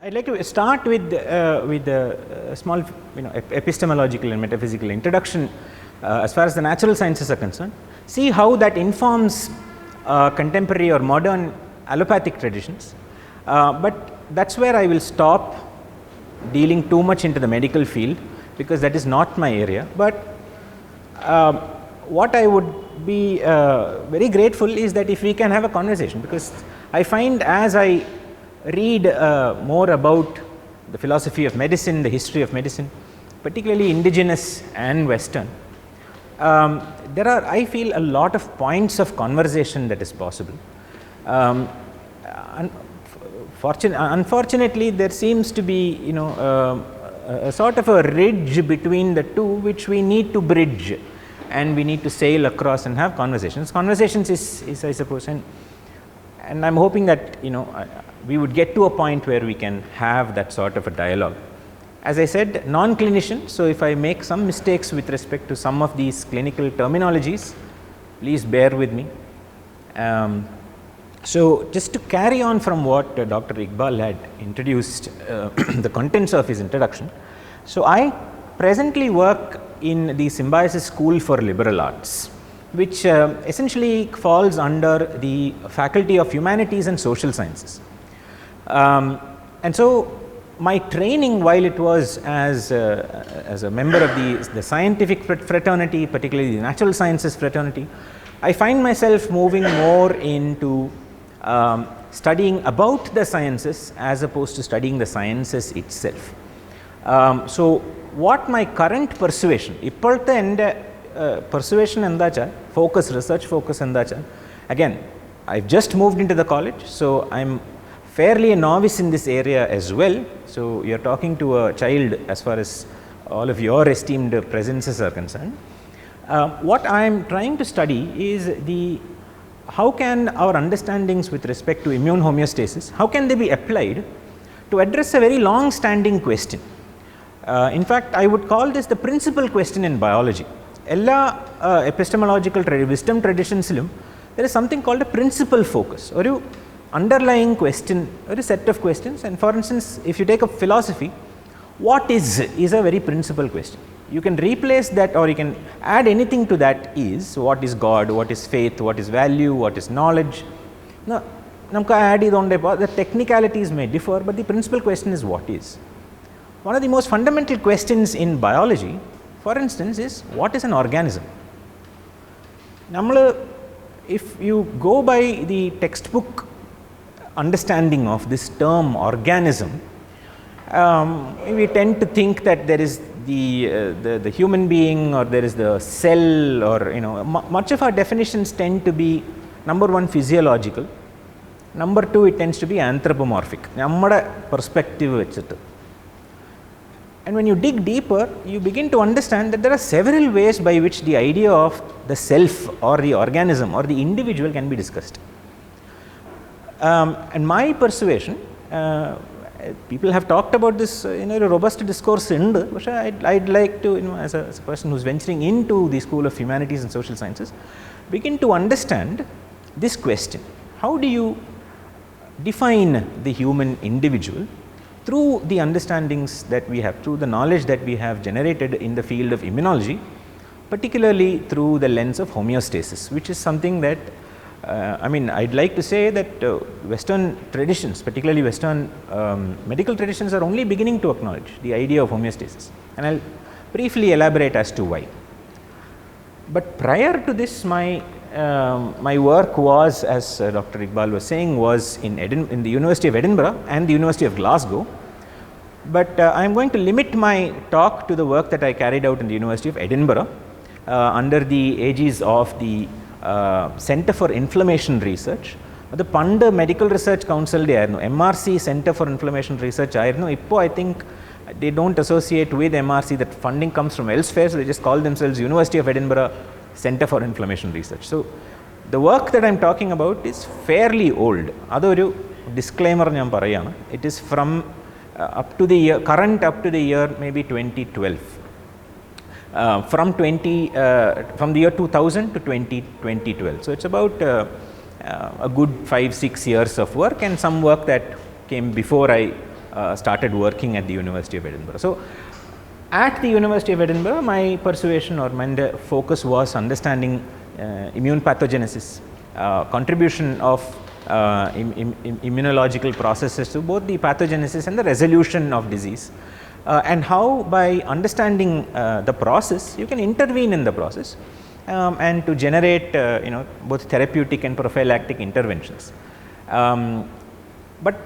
I'd like to start with a small, epistemological and metaphysical introduction as far as the natural sciences are concerned. See how that informs contemporary or modern allopathic traditions, but that's where I will stop dealing too much into the medical field, because that is not my area. But what I would be very grateful is that if we can have a conversation, because I find as I read more about the philosophy of medicine, the history of medicine, particularly indigenous and Western, there are, I feel, a lot of points of conversation that is possible. Unfortunately, there seems to be, a sort of a ridge between the two, which we need to bridge, and we need to sail across and have conversations. Conversations is I suppose, and I'm hoping that we would get to a point where we can have that sort of a dialogue. As I said, non-clinician, so if I make some mistakes with respect to some of these clinical terminologies, please bear with me. So just to carry on from what Dr. Iqbal had introduced, the contents of his introduction. So I presently work in the Symbiosis School for Liberal Arts, which essentially falls under the Faculty of Humanities and Social Sciences. And so my training, while it was as a member of the scientific fraternity, particularly the natural sciences fraternity, I find myself moving more into studying about the sciences as opposed to studying the sciences itself. So what my current persuasion, ippolthe ende persuasion endacha, focus, research focus endacha, again, I've just moved into the college, so I'm fairly a novice in this area as well. So you're talking to a child as far as all of your esteemed presences are concerned. What I'm trying to study is how can our understandings with respect to immune homeostasis, how can they be applied to address a very long standing question. In fact, I would call this the principal question in biology. Ella epistemological wisdom traditions, there is something called a principal focus, or underlying question, or a set of questions. And for instance, if you take up philosophy, what is a very principal question. You can replace that, or you can add anything to that. Is what is God, what is faith, what is value, what is knowledge. Now, the technicalities may differ, but the principal question is what is. One of the most fundamental questions in biology, for instance, is what is an organism. If you go by the textbook understanding of this term organism, we tend to think that there is the human being, or there is the cell, or much of our definitions tend to be, number one, physiological, number two, it tends to be anthropomorphic, nammada perspective vechittu. And when you dig deeper, you begin to understand that there are several ways by which the idea of the self, or the organism, or the individual can be discussed. And my persuasion, people have talked about this in a robust discourse, but I'd like to, as a person who's venturing into the School of Humanities and Social Sciences, begin to understand this question. How do you define the human individual through the understandings that we have, through the knowledge that we have generated in the field of immunology, particularly through the lens of homeostasis, which is something that I'd like to say that Western traditions, particularly Western medical traditions, are only beginning to acknowledge the idea of homeostasis, and I'll briefly elaborate as to why. But prior to this, my work was, as Dr. Iqbal was saying, was in the University of Edinburgh and the University of Glasgow. But I am going to limit my talk to the work that I carried out in the University of Edinburgh under the aegis of the Center for Inflammation Research. The Pande Medical Research Council, MRC Center for Inflammation Research, I think they don't associate with MRC, that funding comes from elsewhere, so they just call themselves University of Edinburgh Center for Inflammation Research. So the work that I am talking about is fairly old. Adoru disclaimer, it is from up to the year maybe 2012. From the year 2000 to 2012. So it's about a good 5-6 years of work, and some work that came before I started working at the University of Edinburgh. So, at the University of Edinburgh, my persuasion or my focus was understanding immune pathogenesis, contribution of immunological processes to both the pathogenesis and the resolution of disease, and how by understanding the process you can intervene in the process and to generate both therapeutic and prophylactic interventions, but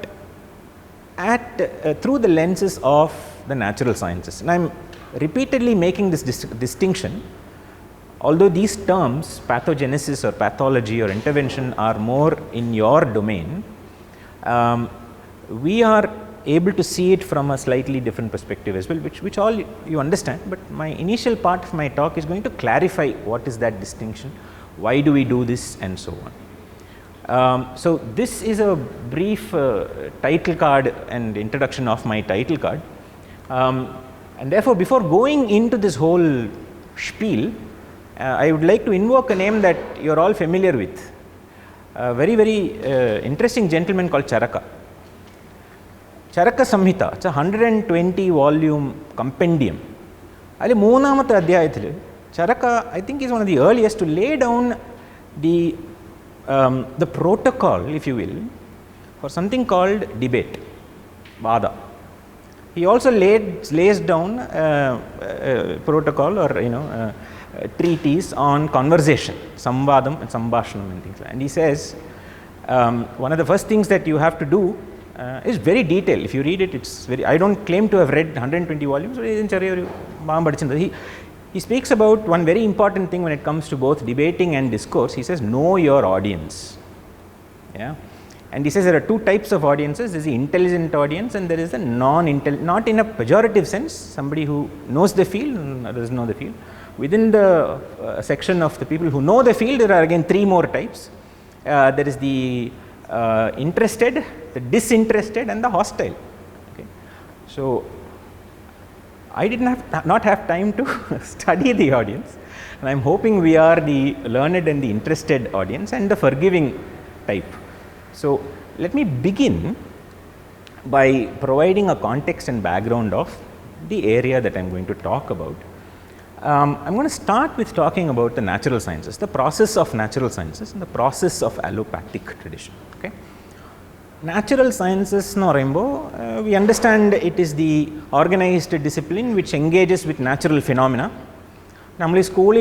through the lenses of the natural sciences. And I am repeatedly making this distinction. Although these terms, pathogenesis or pathology or intervention, are more in your domain, we are able to see it from a slightly different perspective as well, which all you understand. But my initial part of my talk is going to clarify what is that distinction, why do we do this, and so on. So this is a brief title card and introduction of my title card, and therefore before going into this whole spiel, I would like to invoke a name that you are all familiar with, a very interesting gentleman called Charaka. Charaka Samhita, it's a 120 volume compendium. അതിൽ മൂന്നാമത്തെ അധ്യായത്തിൽ Charaka, I think, is one of the earliest to lay down the protocol, if you will, for something called debate, Vada. He also lays down protocol or treatise on conversation, Samvadam and Sambhashanam and things like that. And he says one of the first things that you have to do is very detailed. If you read it, it's very, I don't claim to have read 120 volumes, but he speaks about one very important thing when it comes to both debating and discourse. He says, know your audience. Yeah. And he says there are two types of audiences. There is the intelligent audience and there is the non-intelligent, not in a pejorative sense, somebody who knows the field and doesn't know the field. Within the section of the people who know the field, there are again three more types. There is the interested, the disinterested, and the hostile. Okay. So, I did not have time to study the audience, and I am hoping we are the learned and the interested audience and the forgiving type. So, let me begin by providing a context and background of the area that I am going to talk about. I am going to start with talking about the natural sciences, the process of natural sciences and the process of allopathic tradition. Okay. Natural sciences no rainbow, we understand it is the organized discipline which engages with natural phenomena. Namely, school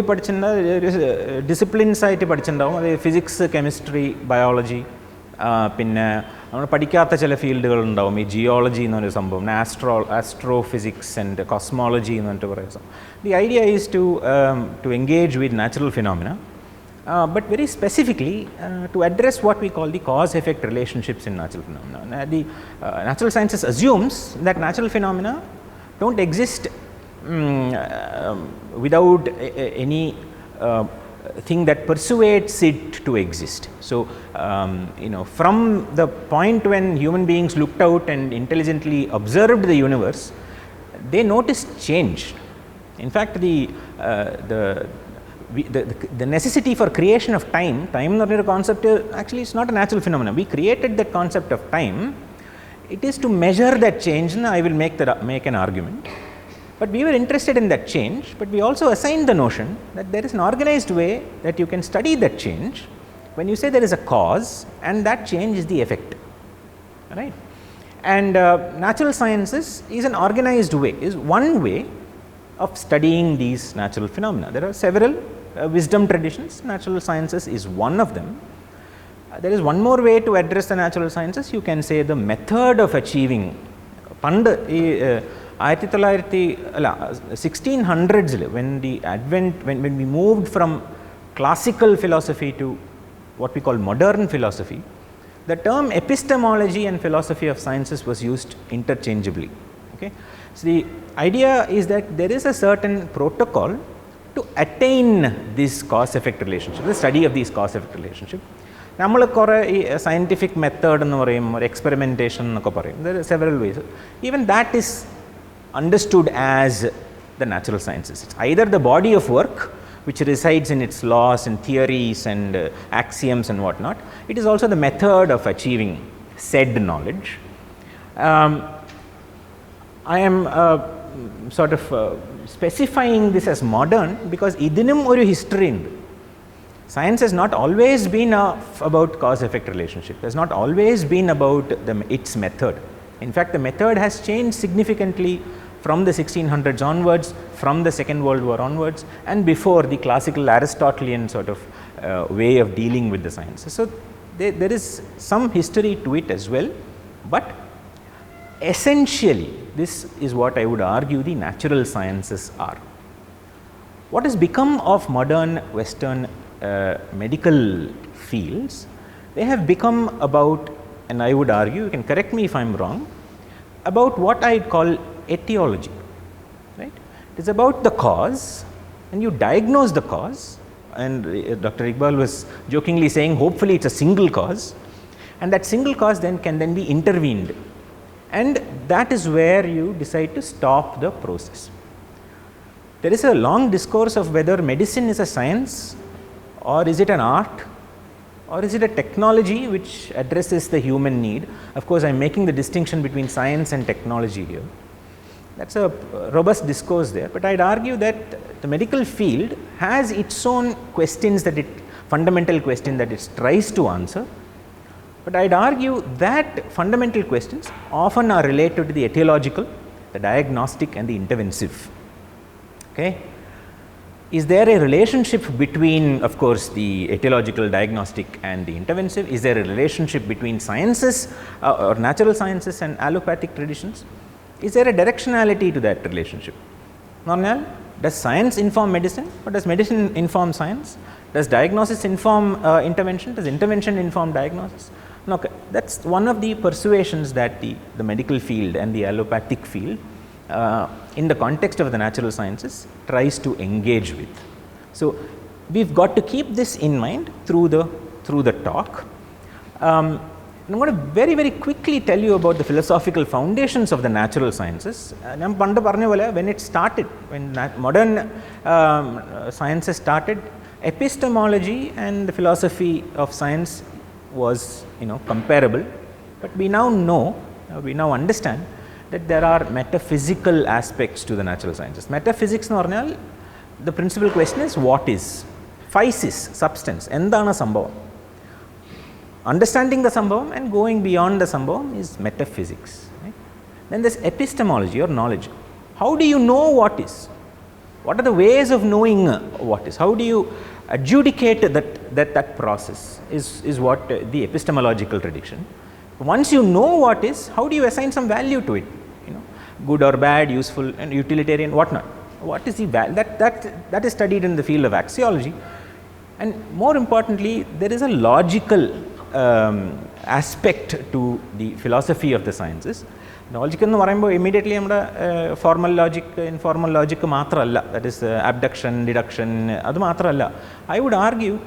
disciplines physics, chemistry, biology, പഠിക്കാത്ത ചില ഫീൽഡുകൾ ഉണ്ടാവും ഈ geology എന്നൊരു സംഭവം astrophysics and cosmology എന്ന് പറഞ്ഞിട്ട് പറയുന്നത് the idea is to engage with natural phenomena but very specifically to address what we call the cause-effect relationships in natural phenomena. The natural sciences assumes that natural phenomena don't exist without any thing that persuades it to exist. So, from the point when human beings looked out and intelligently observed the universe, they noticed change. In fact, the necessity for creation of time is a concept, actually it's not a natural phenomenon. We created that concept of time. It is to measure that change, and I will make an argument. But we were interested in that change, but we also assigned the notion that there is an organized way that you can study that change when you say there is a cause and that change is the effect, right? And natural sciences is an organized way, is one way of studying these natural phenomena. There are several wisdom traditions, natural sciences is one of them. There is one more way to address the natural sciences, you can say the method of achieving. 1600s when we moved from classical philosophy to what we call modern philosophy, the term epistemology and philosophy of sciences was used interchangeably. Okay. So, the idea is that there is a certain protocol to attain this cause-effect relationship, the study of these cause-effect relationship. നമ്മൾ കുറേ ഈ scientific method എന്ന് പറയും, ഒരു experimentation എന്നൊക്കെ പറയും. There are several ways. Even that is understood as the natural sciences. It's either the body of work which resides in its laws and theories and axioms and whatnot. It is also the method of achieving said knowledge. I am sort of specifying this as modern because idinum oru history undu. Science has not always been about cause-effect relationship. It has not always been about its method. In fact, the method has changed significantly from the 1600s onwards, from the Second World War onwards, and before the classical Aristotelian sort of way of dealing with the sciences. So, there is some history to it as well, but essentially this is what I would argue the natural sciences are. What has become of modern Western medical fields? They have become about, and I would argue, you can correct me if I am wrong, about what I call etiology, right. It is about the cause, and you diagnose the cause, and Dr. Iqbal was jokingly saying hopefully it is a single cause, and that single cause then can then be intervened, and that is where you decide to stop the process. There is a long discourse of whether medicine is a science, or is it an art, or is it a technology which addresses the human need. Of course, I am making the distinction between science and technology here. That is a robust discourse there, but I would argue that the medical field has its own questions that fundamental question that it tries to answer, but I would argue that fundamental questions often are related to the etiological, the diagnostic and the interventive. Okay. Is there a relationship between, of course, the etiological, diagnostic and the interventive? Is there a relationship between sciences or natural sciences and allopathic traditions? Is there a directionality to that relationship? Normal, does science inform medicine, or does medicine inform science? Does diagnosis inform intervention? Does intervention inform diagnosis? Okay, that is one of the persuasions that the medical field and the allopathic field in the context of the natural sciences tries to engage with. So, we have got to keep this in mind through the talk. I am going to very quickly tell you about the philosophical foundations of the natural sciences. When it started, when modern sciences started, epistemology and the philosophy of science was comparable, but we now know, we now understand that there are metaphysical aspects to the natural sciences. Metaphysics nu parnal, the principal question is what is? Physis, substance, endana sambhavam. Understanding the sambhavam and going beyond the sambhavam is metaphysics. Right? Then there is epistemology or knowledge. How do you know what is? What are the ways of knowing what is? How do you adjudicate that process is what the epistemological tradition. Once you know what is, how do you assign some value to it? Good or bad, useful and utilitarian, what not? What is the value? That is studied in the field of axiology, and more importantly, there is a logical aspect to the philosophy of the sciences. Logic ennu parayumbo immediately nammada formal logic, informal logic maatralla, that is abduction, deduction, adu maatralla. I would argue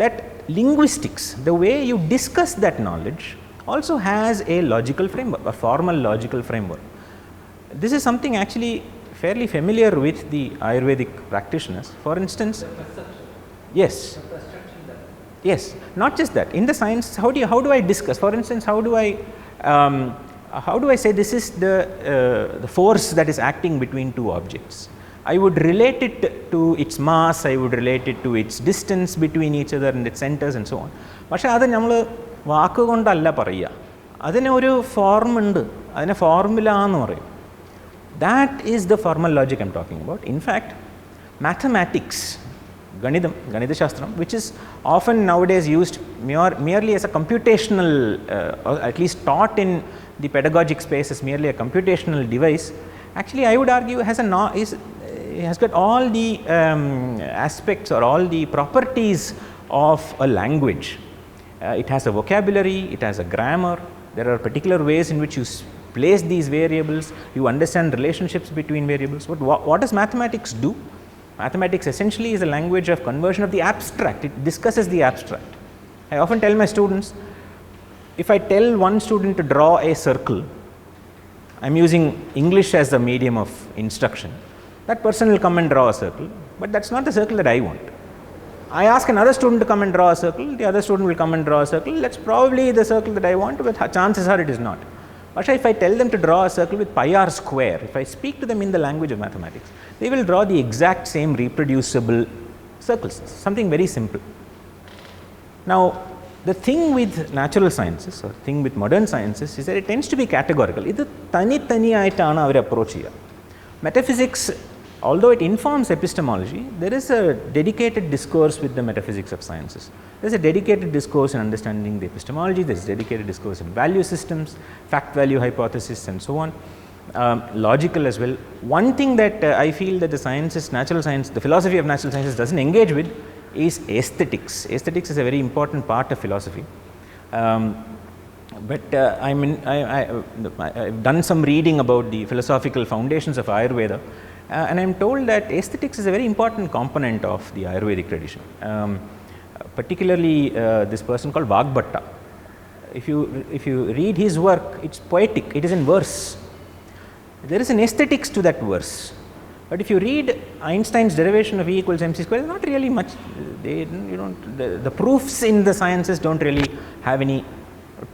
that linguistics, the way you discuss that knowledge, also has a logical framework, a formal logical framework. This is something actually fairly familiar with the Ayurvedic practitioners. For instance, yes, not just that. In the science, how do I discuss? For instance, how do I say this is the force that is acting between two objects? I would relate it to its mass, I would relate it to its distance between each other and its centers and so on. പക്ഷേ അത് നമ്മൾ വാക്കുകൊണ്ടല്ല പറയുക, അതിനൊരു form ഉണ്ട്, അതിനെ formula എന്ന് പറയും. That is the formal logic I am talking about. In fact, mathematics, Ganitha Shastram, which is often nowadays used merely as a computational, or at least taught in the pedagogic space as merely a computational device, actually I would argue has got all the aspects or all the properties of a language. It has a vocabulary, it has a grammar, there are particular ways in which you place these variables, you understand relationships between variables. But what does mathematics do? Mathematics essentially is a language of conversion of the abstract. It discusses the abstract. I often tell my students, if I tell one student to draw a circle, I am using English as the medium of instruction. That person will come and draw a circle, but that is not the circle that I want. I ask another student to come and draw a circle, the other student will come and draw a circle. That is probably the circle that I want, but chances are it is not. But if I tell them to draw a circle with pi r square, if I speak to them in the language of mathematics, they will draw the exact same reproducible circles, something very simple. Now, the thing with natural sciences or thing with modern sciences is that it tends to be categorical. This tani-tani-ayittana avaru approach cheya. Metaphysics, although it informs epistemology, there is a dedicated discourse with the metaphysics of sciences. There is a dedicated discourse in understanding the epistemology, there is a dedicated discourse in value systems, fact-value hypothesis and so on, logical as well. One thing that I feel that the sciences, natural science, the philosophy of natural sciences does not engage with is aesthetics. Aesthetics is a very important part of philosophy. But I've done some reading about the philosophical foundations of Ayurveda, and I am told that aesthetics is a very important component of the Ayurvedic tradition. Particularly this person called Vagbhatta. If you read his work, it's poetic, it is in verse. There is an aesthetics to that verse. But if you read Einstein's derivation of E equals mc square, not really much. The proofs in the sciences don't really have any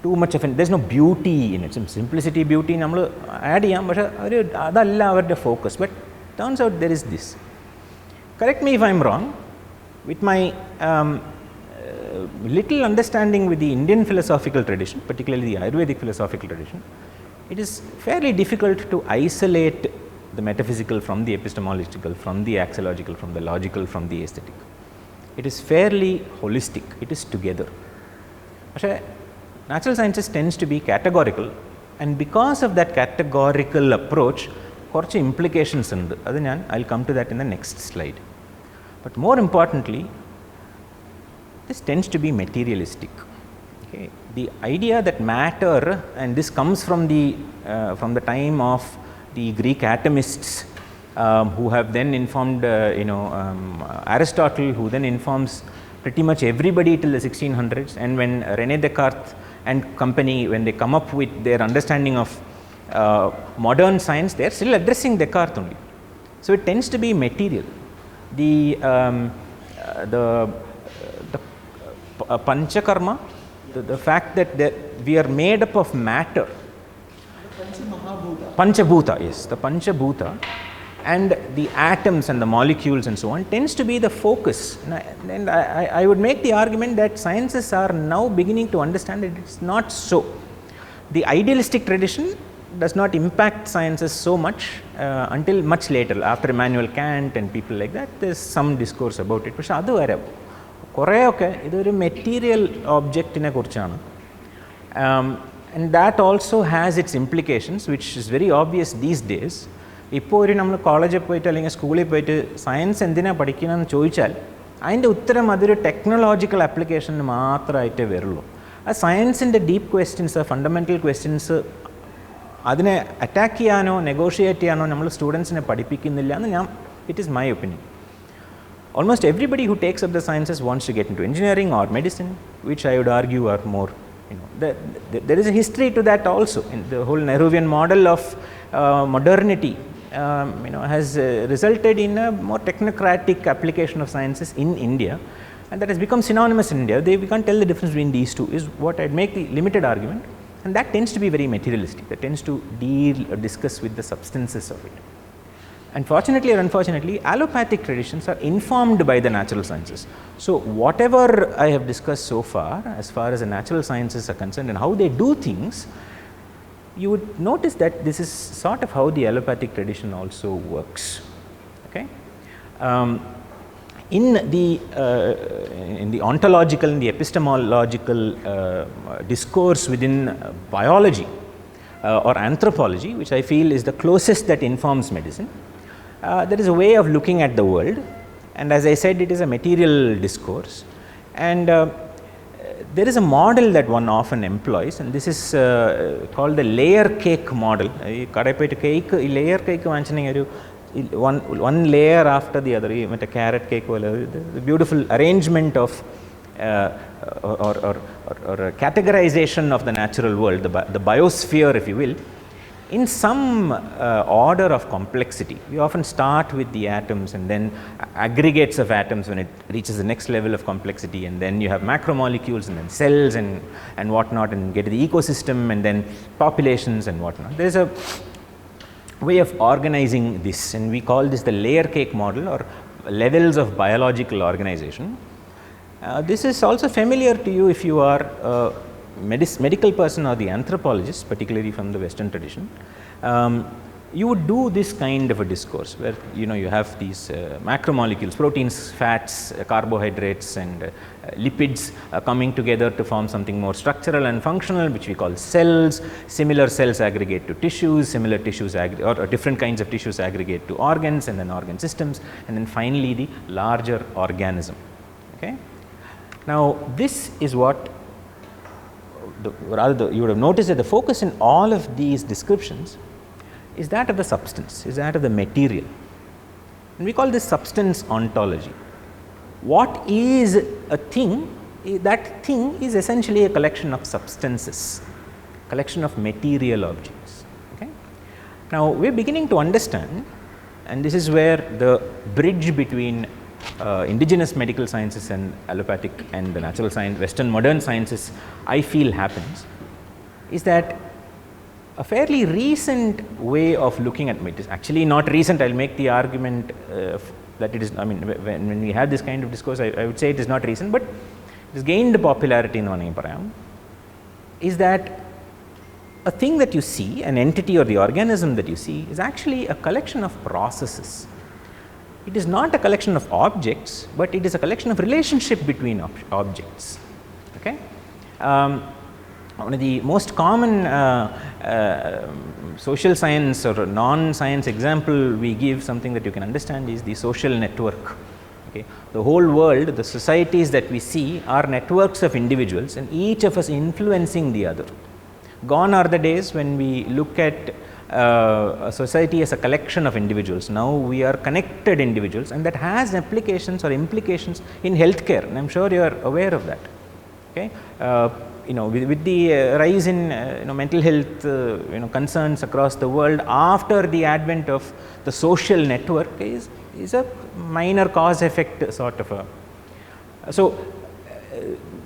too much of there's no beauty in it. Some simplicity, beauty, nammal add cheyam, but adalla avarude focus. But turns out there is this. Correct me if I am wrong. With my little understanding with the Indian philosophical tradition, particularly the Ayurvedic philosophical tradition, it is fairly difficult to isolate the metaphysical from the epistemological, from the axiological, from the logical, from the aesthetic. It is fairly holistic, it is together. Natural sciences tends to be categorical, and because of that categorical approach, korchu implications undu. I will come to that in the next slide. But more importantly, this tends to be materialistic. Okay. The idea that matter, and this comes from the time of the Greek atomists who have then informed Aristotle, who then informs pretty much everybody till the 1600s, and when René Descartes and company, when they come up with their understanding of modern science, they are still addressing Descartes only. So it tends to be material. The panchakarma, the fact that we are made up of matter, Panchabhuta, yes, the Panchabhuta, and the atoms and the molecules and so on tends to be the focus. And I would make the argument that sciences are now beginning to understand that it's not so. The idealistic tradition does not impact sciences so much until much later, after Immanuel Kant and people like that. There is some discourse about it. But adu vare koreyokke idu material object ine kurichana. And that also has its implications, which is very obvious these days. ഇപ്പോൾ ഒരു നമ്മൾ കോളേജിൽ പോയിട്ട് അല്ലെങ്കിൽ സ്കൂളിൽ പോയിട്ട് science എന്തിനാണ് പഠിക്കണമെന്ന് ചോദിച്ചാൽ അതിൻ്റെ ഉത്തരം അതൊരു ടെക്നോളജിക്കൽ ആപ്ലിക്കേഷന് മാത്രമായിട്ടേ വരുള്ളൂ. ആ സയൻസിൻ്റെ ഡീപ്പ് ക്വസ്റ്റ്യൻസ്, ഫണ്ടമെൻ്റൽ ക്വസ്റ്റ്യൻസ് അതിനെ അറ്റാക്ക് ചെയ്യാനോ നെഗോഷിയേറ്റ് ചെയ്യാനോ നമ്മൾ സ്റ്റുഡൻസിനെ പഠിപ്പിക്കുന്നില്ല എന്ന് it is my opinion. Almost everybody who takes up the sciences wants to get into engineering or medicine, which I would argue are more, there is a history to that also. In the whole Nehruvian model of modernity has resulted in a more technocratic application of sciences in India, and that has become synonymous in India. We can't tell the difference between these two, is what I'd make the limited argument, and that tends to be very materialistic. That tends to discuss with the substances of it. And fortunately or unfortunately, allopathic traditions are informed by the natural sciences. So whatever I have discussed so far as the natural sciences are concerned and how they do things, you would notice that this is sort of how the allopathic tradition also works. Okay? In the ontological and the epistemological discourse within biology or anthropology, which I feel is the closest that informs medicine, there is a way of looking at the world, and as I said, it is a material discourse, and there is a model that one often employs, and this is called the layer cake model. Layer cake one layer after the other, a carrot cake, the beautiful arrangement of or categorization of the natural world, the biosphere, if you will. in some order of complexity. We often start with the atoms and then aggregates of atoms when it reaches the next level of complexity, and then you have macromolecules and then cells and whatnot, and get to the ecosystem and then populations and whatnot. There is a way of organizing this, and we call this the layer cake model or levels of biological organization. This is also familiar to you if you are a medical person or the anthropologist, particularly from the Western tradition. You would do this kind of a discourse where you have these macromolecules, proteins, fats, carbohydrates and lipids coming together to form something more structural and functional, which we call cells. Similar cells aggregate to tissues, similar tissues or different kinds of tissues aggregate to organs, and then organ systems, and then finally the larger organism. Okay. Now this is what you would have noticed that the focus in all of these descriptions is that of the substance, is that of the material, and we call this substance ontology. What is a thing? That thing is essentially a collection of substances, collection of material objects. Okay? Now we are beginning to understand, and this is where the bridge between indigenous medical sciences and allopathic and the natural science, Western modern sciences, I feel happens, is that a fairly recent way of looking at it is actually not recent. I will make the argument that it is, I mean, when we have this kind of discourse, I would say it is not recent, but it has gained popularity in Vanayam, is that a thing that you see, an entity or the organism that you see, is actually a collection of processes. It is not a collection of objects, but it is a collection of relationship between objects. Okay? One of the most common social science or non-science example we give, something that you can understand, is the social network. Okay? The whole world, the societies that we see are networks of individuals, and each of us influencing the other. Gone are the days when we look at a society as a collection of individuals. Now we are connected individuals, and that has applications or implications in healthcare, and I am sure you are aware of that. Okay? With the rise in mental health concerns across the world after the advent of the social network is a minor cause effect sort of a. So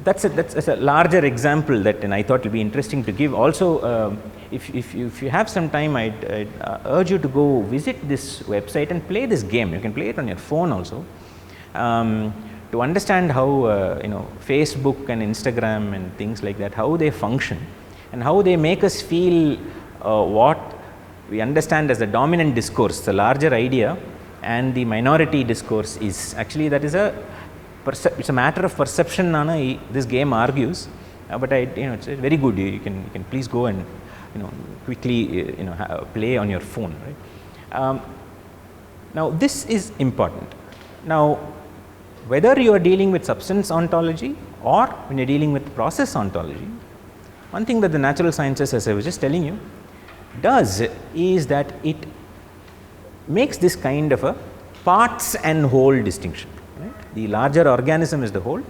that's a larger example that, and I thought it would be interesting to give. Also, if you have some time, I'd urge you to go visit this website and play this game. You can play it on your phone also, to understand how Facebook and Instagram and things like that, how they function and how they make us feel what we understand as the dominant discourse, the larger idea, and the minority discourse is actually, that is it's a matter of perception. This game argues, but it's very good. You can please go and quickly play on your phone. Right? Now this is important. Now whether you are dealing with substance ontology or when you are dealing with process ontology, one thing that the natural sciences, as I was just telling you, does is that it makes this kind of a parts and whole distinction. Right? The larger organism is the whole,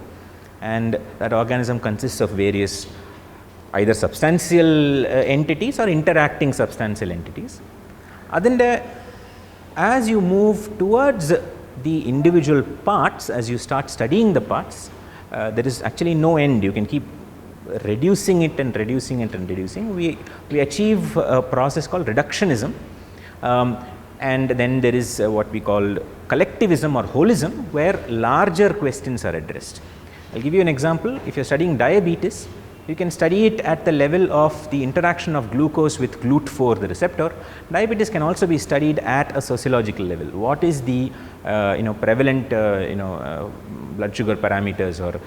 and that organism consists of various either substantial entities or interacting substantial entities. As you move towards the individual parts, as you start studying the parts, there is actually no end. You can keep reducing it and reducing it and reducing. We achieve a process called reductionism, and then there is what we call collectivism or holism, where larger questions are addressed. I will give you an example. If you are studying diabetes, you can study it at the level of the interaction of glucose with GLUT4, the receptor. Diabetes can also be studied at a sociological level. What is the prevalent blood sugar parameters, or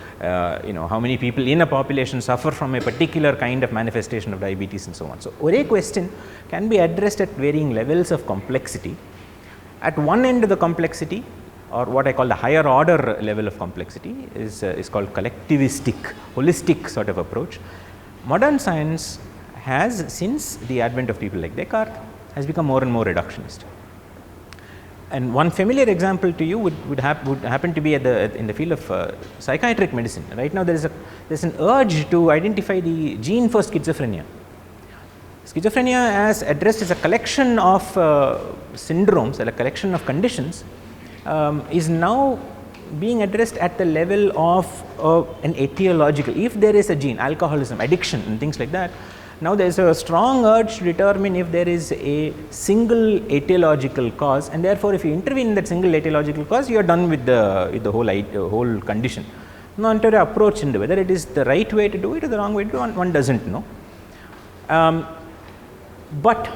how many people in a population suffer from a particular kind of manifestation of diabetes and so on. So one question can be addressed at varying levels of complexity. At one end of the complexity, or what I call the higher order level of complexity, is called collectivistic, holistic sort of approach. Modern science has, since the advent of people like Descartes, has become more and more reductionist. And one familiar example to you would happen to be in the field of psychiatric medicine. Right now there is an urge to identify the gene for schizophrenia. Schizophrenia as addressed as a collection of syndromes, a collection of conditions, is now being addressed at the level of an etiological. If there is a gene, alcoholism, addiction and things like that, now there is a strong urge to determine if there is a single etiological cause, and therefore, if you intervene in that single etiological cause, you are done with the whole condition. Not to approach into whether it is the right way to do it or the wrong way to do it, one does not know. But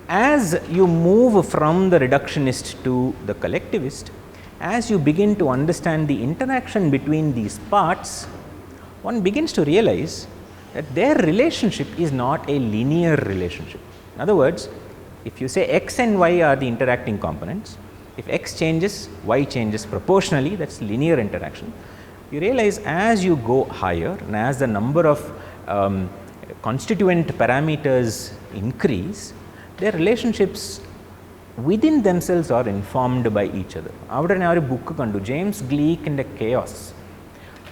as you move from the reductionist to the collectivist, as you begin to understand the interaction between these parts, one begins to realize that their relationship is not a linear relationship. In other words, if you say x and y are the interacting components, if x changes, y changes proportionally, that is linear interaction. You realize as you go higher and as the number of constituent parameters increase, their relationships within themselves are informed by each other. Our book James Gleick and the Chaos,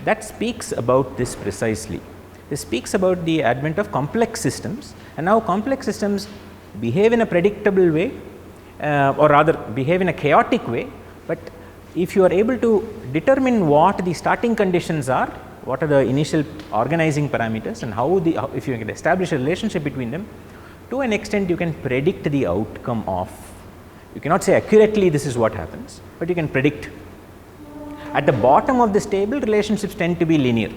that speaks about this precisely. It speaks about the advent of complex systems, and now complex systems behave in a predictable way, or rather behave in a chaotic way, but if you are able to determine what the starting conditions are, what are the initial organizing parameters, and if you can establish a relationship between them, to an extent you can predict the outcome of. You cannot say accurately this is what happens, but you can predict. At the bottom of this table, relationships tend to be linear.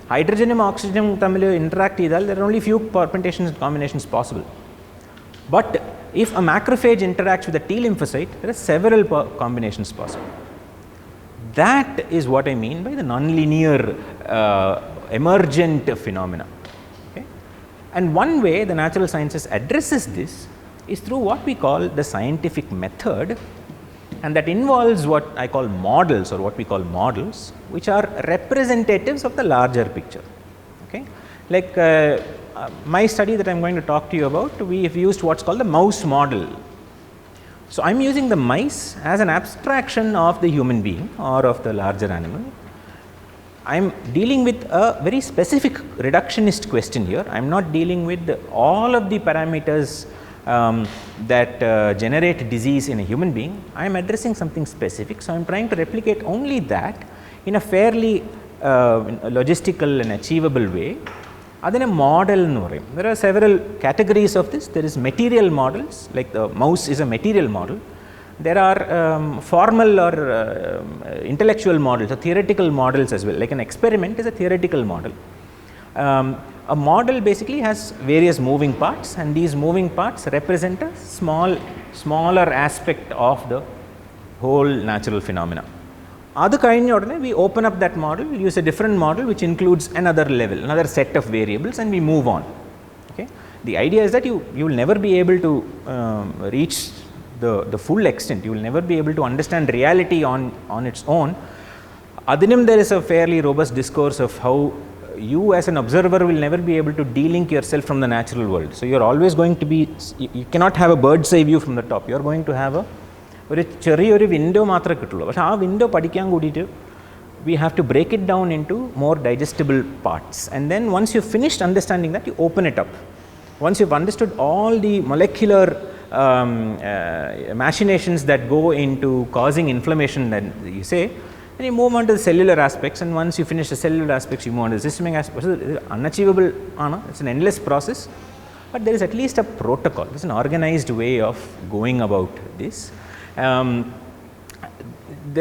Hydrogen and oxygen interact, there are only few permutations and combinations possible. But if a macrophage interacts with a T lymphocyte, there are several combinations possible. That is what I mean by the nonlinear emergent phenomena. Okay? And one way the natural sciences addresses this is through what we call the scientific method, and that involves what I call models, or what we call models, which are representatives of the larger picture. Okay? Like my study that I am going to talk to you about, we have used what is called the mouse model. So, I am using the mice as an abstraction of the human being or of the larger animal. I am dealing with a very specific reductionist question here. I am not dealing with all of the parameters that generate disease in a human being. I am addressing something specific. So, I am trying to replicate only that in a fairly logistical and achievable way. Adine model nu parayum. There are several categories of this. There is material models, like the mouse is a material model. There are formal or intellectual models, or theoretical models as well, like an experiment is a theoretical model. A model basically has various moving parts, and these moving parts represent a smaller aspect of the whole natural phenomena. We open up that model, we use a different model which includes another level, another set of variables, and we move on. Okay? The idea is that you will never be able to reach the full extent, you will never be able to understand reality on its own. Adinam, there is a fairly robust discourse of how you as an observer will never be able to de-link yourself from the natural world. So, you are always going to be, you cannot have a bird's eye view from the top, you are going to have a window matra kittulla. But aa window padikkan koodittu we have to break it down into more digestible parts, and then once you have finished understanding that, you open it up. Once you have understood all the molecular machinations that go into causing inflammation, that you say, then you move on to the cellular aspects, and once you finish the cellular aspects, you move on to the systemic aspects. It is unachievable, it is an endless process, but there is at least a protocol, there is an organized way of going about this. There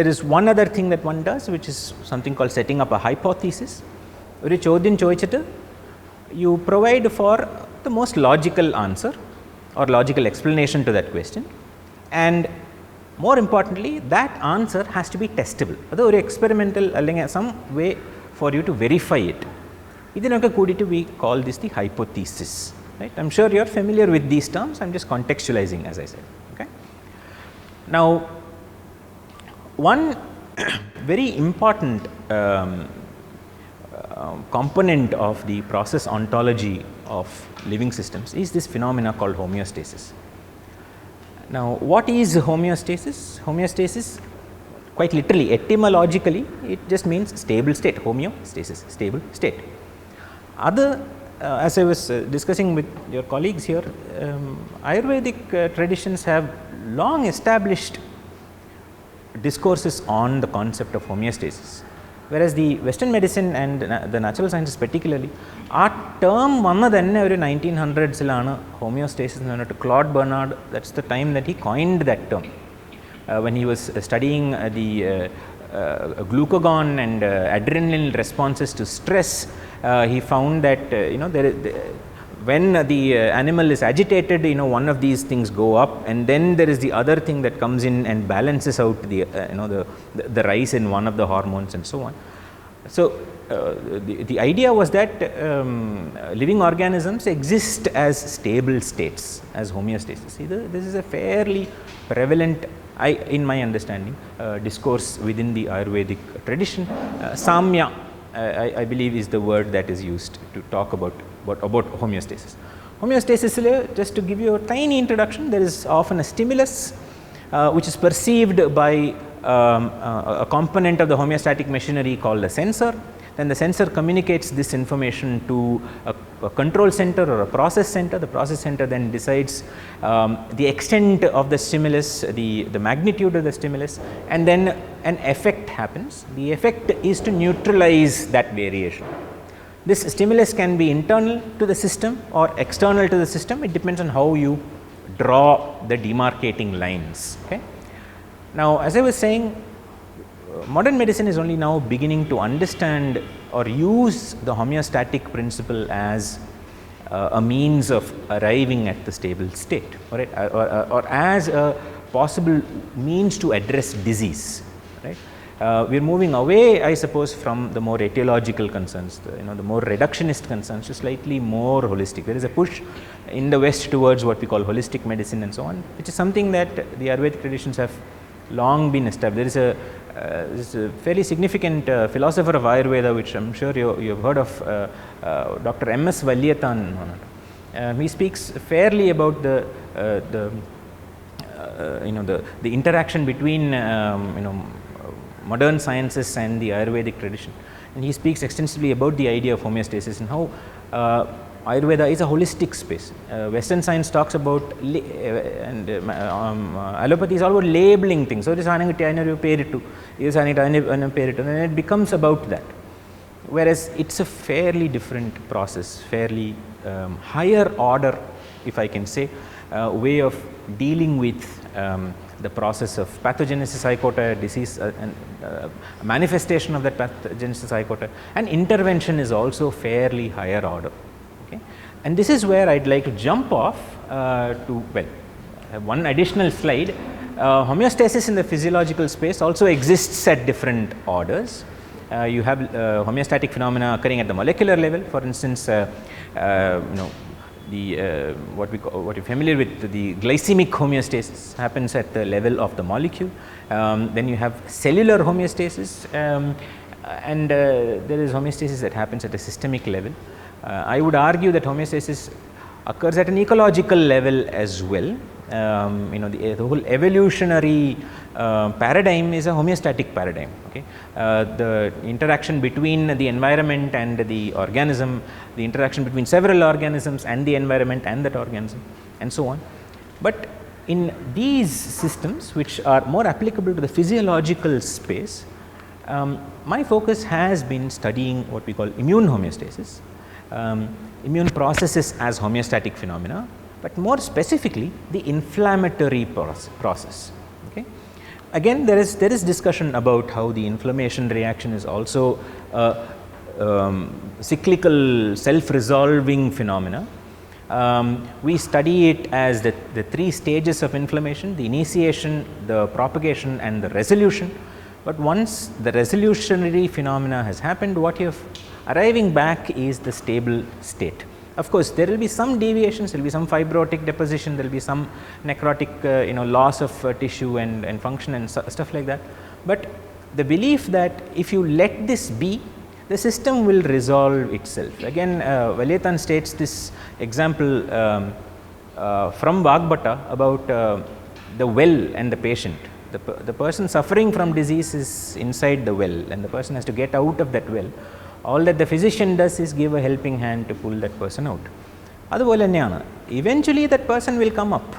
is one other thing that one does, which is something called setting up a hypothesis. You provide for the most logical answer or logical explanation to that question, and more importantly, that answer has to be testable. That is experimental, some way for you to verify it. We call this the hypothesis. Right? I am sure you are familiar with these terms, I am just contextualizing, as I said. Okay? Now, one very important component of the process ontology of living systems is this phenomena called homeostasis. Now, what is homeostasis? Homeostasis, quite literally, etymologically, it just means stable state. Homeostasis, stable state. Other as I was discussing with your colleagues here, Ayurvedic traditions have long established discourses on the concept of homeostasis, whereas the Western medicine and the natural sciences particularly, our term vannathanne oru 1900s ilana homeostasis ennu പറഞ്ഞിട്ട് Claude Bernard, that's the time that he coined that term. When he was studying the glucagon and adrenaline responses to stress, he found that when the animal is agitated, one of these things go up, and then there is the other thing that comes in and balances out the rise in one of the hormones and so on. So the idea was that living organisms exist as stable states, as homeostasis. This is a fairly prevalent, in my understanding, discourse within the Ayurvedic tradition. Samya, I believe, is the word that is used to talk about homeostasis. Homeostasis, just to give you a tiny introduction, there is often a stimulus which is perceived by a component of the homeostatic machinery called a sensor. Then the sensor communicates this information to a control center or a process center. The process center then decides the extent of the stimulus, the magnitude of the stimulus, and then an effect happens. The effect is to neutralize that variation. This stimulus can be internal to the system or external to the system. It depends on how you draw the demarcating lines. Okay? Now, as I was saying, modern medicine is only now beginning to understand or use the homeostatic principle as a means of arriving at the stable state, right? Or as a possible means to address disease, right? We are moving away, I suppose, from the more etiological concerns, the more reductionist concerns, to slightly more holistic. There is a push in the West towards what we call holistic medicine and so on, which is something that the Ayurvedic traditions have long been established. There is a fairly significant philosopher of Ayurveda, which I'm sure you have heard of, Dr. M.S. Vaidyaratnam. He speaks fairly about the interaction between modern sciences and the Ayurvedic tradition, and he speaks extensively about the idea of homeostasis and how Ayurveda is a holistic space. Western science talks about and allopathy is all about labeling things. So this and it becomes about that. Whereas it's a fairly different process, fairly higher order, if I can say, way of dealing with the process of pathogenesis icota, disease and manifestation of that pathogenesis icota, and intervention is also fairly higher order. And this is where I'd like to jump off to, well, one additional slide. Homeostasis in the physiological space also exists at different orders. You have homeostatic phenomena occurring at the molecular level. For instance, what you're familiar with, the glycemic homeostasis happens at the level of the molecule. Then you have cellular homeostasis, and there is homeostasis that happens at a systemic level. I would argue that homeostasis occurs at an ecological level as well. The whole evolutionary paradigm is a homeostatic paradigm. Okay? The interaction between the environment and the organism, the interaction between several organisms and the environment and that organism, and so on. But in these systems, which are more applicable to the physiological space, my focus has been studying what we call immune homeostasis. Immune processes as homeostatic phenomena, but more specifically the inflammatory process. Okay? Again, there is discussion about how the inflammation reaction is also a cyclical self-resolving phenomena. We study it as the three stages of inflammation: the initiation, the propagation, and the resolution. But once the resolutionary phenomena has happened, what you have arriving back is the stable state. Of course, there will be some deviations, there will be some fibrotic deposition, there will be some necrotic loss of tissue and function and stuff like that. But the belief that if you let this be, the system will resolve itself. Again, Vaidyaratnam states this example from Vagbhata about the well and the patient. The person suffering from disease is inside the well, and the person has to get out of that well. All that the physician does is give a helping hand to pull that person out. Eventually that person will come up,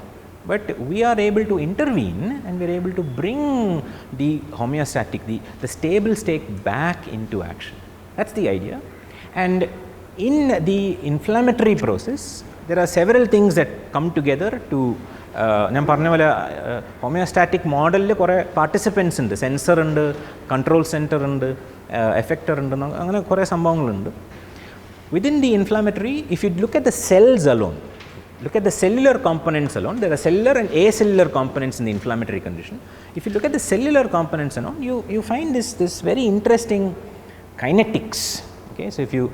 but we are able to intervene and we are able to bring the homeostatic, the stable state back into action. That is the idea. And in the inflammatory process, there are several things that come together to homeostatic model participants in the sensor and control center and effector and within the inflammatory, if you look at the cells alone, look at the cellular components alone, there are cellular and acellular components in the inflammatory condition. If you look at the cellular components alone, you find this very interesting kinetics. Okay, so if you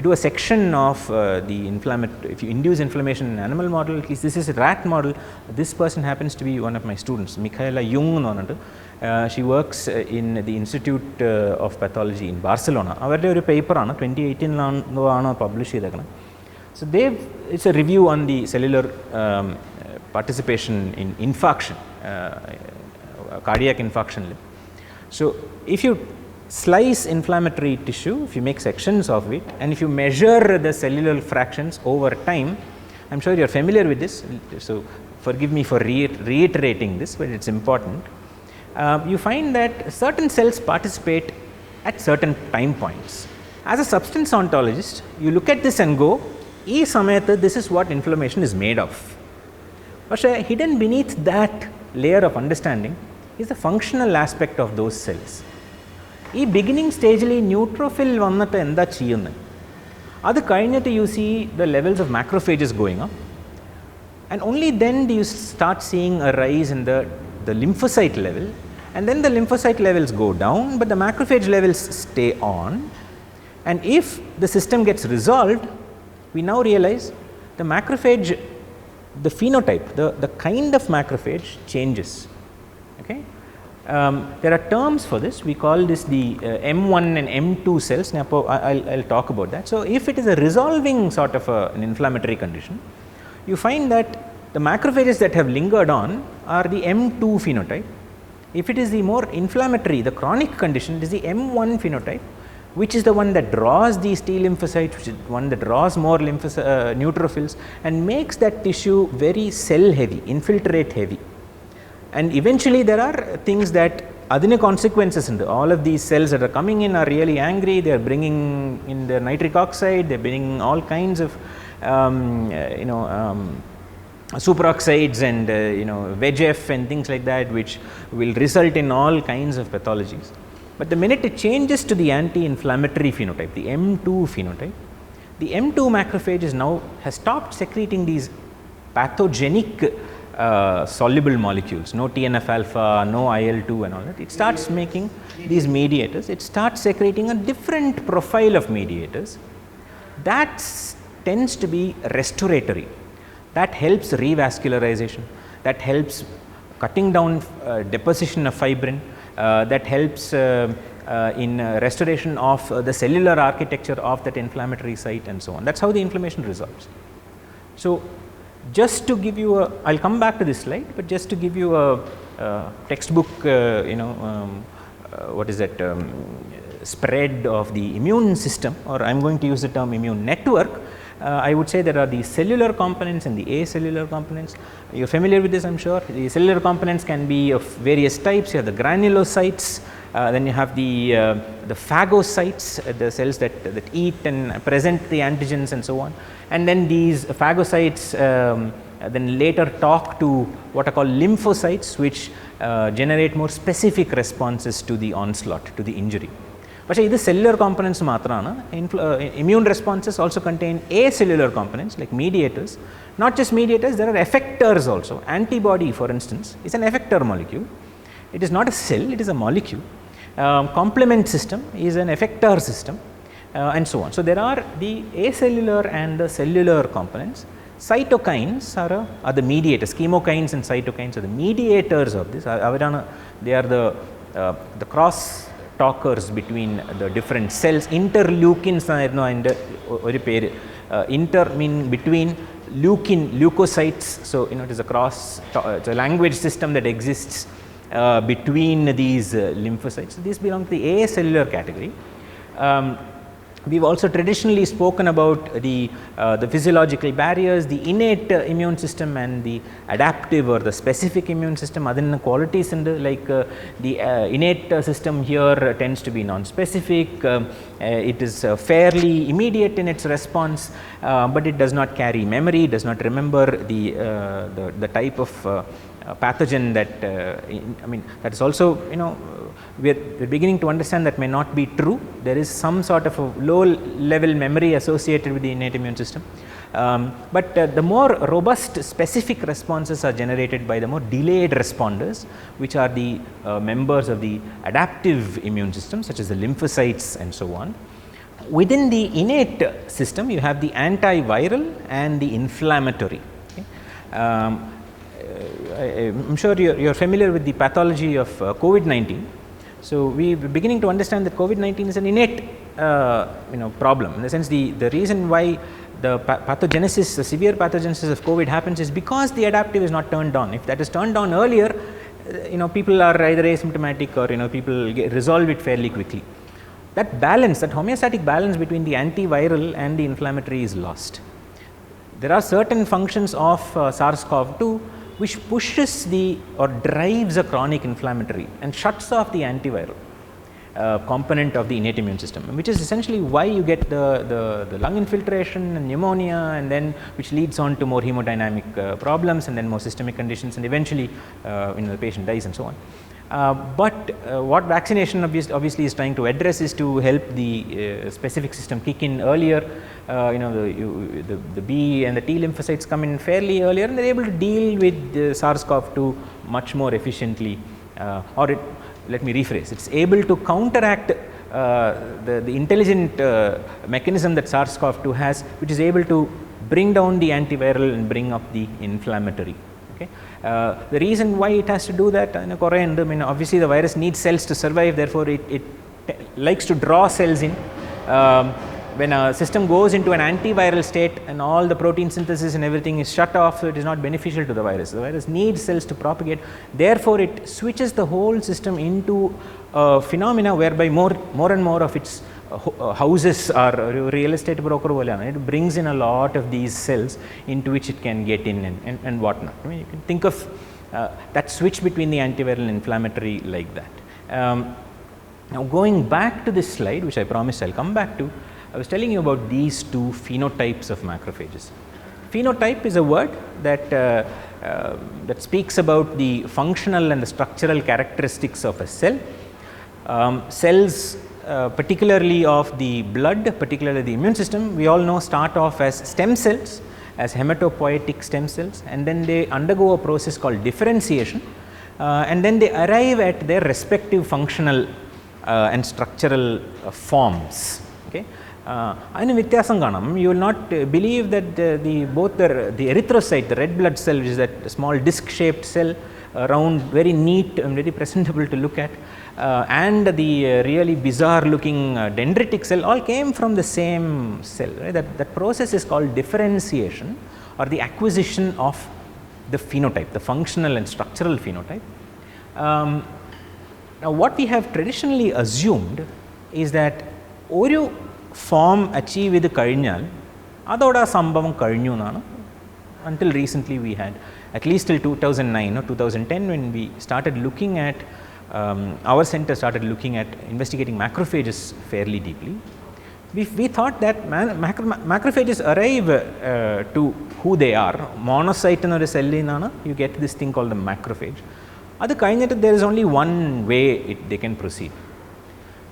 do a section of the inflammatory, if you induce inflammation in animal model, at least this is a rat model. This person happens to be one of my students, Michaela Jung. She works in the Institute of Pathology in Barcelona. Our paper 2018 published. So it's a review on the cellular participation in infarction, cardiac infarction. So if you slice inflammatory tissue, if you make sections of it, and if you measure the cellular fractions over time, I am sure you are familiar with this, so forgive me for reiterating this, but it is important. You find that certain cells participate at certain time points. As a substance ontologist, you look at this and go, this is what inflammation is made of. But hidden beneath that layer of understanding is the functional aspect of those cells. In beginning stage, neutrophil vannattu endha cheyyunnu. Adu kazhinjittu you see the levels of macrophages going up, and only then do you start seeing a rise in the lymphocyte level, and then the lymphocyte levels go down, but the macrophage levels stay on. And if the system gets resolved, we now realize the macrophage, the phenotype, the kind of macrophage changes. Okay? There are terms for this. We call this the M1 and M2 cells. Now, I'll talk about that. So, if it is a resolving sort of an inflammatory condition, you find that the macrophages that have lingered on are the M2 phenotype. If it is the more inflammatory, the chronic condition, it is the M1 phenotype, which is the one that draws these T lymphocytes, which is one that draws more neutrophils and makes that tissue very cell heavy, infiltrate heavy. And eventually there are things that adine consequences in all of these cells that are coming in are really angry, they are bringing in the nitric oxide, they are bringing all kinds of superoxides and VEGF and things like that, which will result in all kinds of pathologies. But the minute it changes to the anti-inflammatory phenotype, the M2 phenotype, the M2 macrophage has stopped secreting these pathogenic soluble molecules, no TNF alpha, no IL2 and all that. It starts making these mediators, it starts secreting a different profile of mediators that tends to be respiratory. That helps revascularization, that helps cutting down deposition of fibrin, that helps in restoration of the cellular architecture of that inflammatory site and so on. That is how the inflammation resolves. So, just to give you I'll come back to this slide, but just to give you a textbook, what is that, spread of the immune system, or I am going to use the term immune network. I would say there are the cellular components and the acellular components. You are familiar with this, I am sure. The cellular components can be of various types. You have the granulocytes, then you have the phagocytes, the cells that eat and present the antigens and so on. And then these phagocytes then later talk to what are called lymphocytes, which generate more specific responses to the onslaught, to the injury. But this cellular components matrana, immune responses also contain acellular components like mediators. Not just mediators, there are effectors also. Antibody, for instance, is an effector molecule. It is not a cell, it is a molecule. Complement system is an effector system, and so on. So, there are the acellular and the cellular components. Cytokines are the mediators. Chemokines and cytokines are the mediators of this. They are the cross talkers between the different cells. Interleukins mean between leukocytes. So, it is a cross, it's a language system that exists between these lymphocytes. So, these belong to the acellular category. We've also traditionally spoken about the physiological barriers, the innate immune system and the adaptive or the specific immune system. Other qualities and like the innate system here tends to be non-specific. It is fairly immediate in its response, but it does not carry memory, does not remember the type of pathogen that I mean, that is also, you know, we are beginning to understand that may not be true. There is some sort of a low level memory associated with the innate immune system, but the more robust specific responses are generated by the more delayed responders, which are the members of the adaptive immune system, such as the lymphocytes and so on. Within the innate system, you have the antiviral and the inflammatory. Okay. I'm sure you are familiar with the pathology of COVID-19. So, we are beginning to understand that COVID-19 is an innate problem, in the sense the reason why the pathogenesis, the severe pathogenesis of COVID happens is because the adaptive is not turned on. If that is turned on earlier, people are either asymptomatic or people resolve it fairly quickly. That balance, that homeostatic balance between the antiviral and the inflammatory is lost. There are certain functions of SARS-CoV-2 which pushes or drives a chronic inflammatory and shuts off the antiviral component of the innate immune system, which is essentially why you get the lung infiltration and pneumonia, and then which leads on to more hemodynamic problems and then more systemic conditions, and eventually the patient dies and so on. But what vaccination obviously is trying to address is to help the specific system kick in earlier. The B and the T lymphocytes come in fairly earlier, and they are able to deal with the SARS-CoV-2 much more efficiently, let me rephrase, it is able to counteract the intelligent mechanism that SARS-CoV-2 has, which is able to bring down the antiviral and bring up the inflammatory. Okay. The reason why it has to do that, obviously the virus needs cells to survive, therefore it likes to draw cells in. When a system goes into an antiviral state and all the protein synthesis and everything is shut off, so it is not beneficial to the virus. The virus needs cells to propagate, therefore it switches the whole system into a phenomena whereby more and more of its houses are real estate broker. It brings in a lot of these cells into which it can get in and whatnot. You can think of that switch between the antiviral and inflammatory like that. Now going back to this slide, which I promised I will come back to, I was telling you about these two phenotypes of macrophages. Phenotype is a word that speaks about the functional and the structural characteristics of a cell. Cells particularly of the blood, particularly the immune system, we all know start off as stem cells, as hematopoietic stem cells, and then they undergo a process called differentiation, and then they arrive at their respective functional and structural forms. Okay. You will not believe that both the erythrocyte, the red blood cell, which is that small disc shaped cell, round, very neat and very presentable to look at, and the really bizarre looking dendritic cell all came from the same cell. Right? That process is called differentiation, or the acquisition of the phenotype, the functional and structural phenotype. Now what we have traditionally assumed is that oru form achieve with Karinyal, Adoda Sambhavam Karinyu, until recently we had, at least till 2009 or 2010, when we started looking at, our center started looking at investigating macrophages fairly deeply. We thought that macrophages arrive to who they are. Monocyte in a cell, you get this thing called the macrophage. There is only one way they can proceed.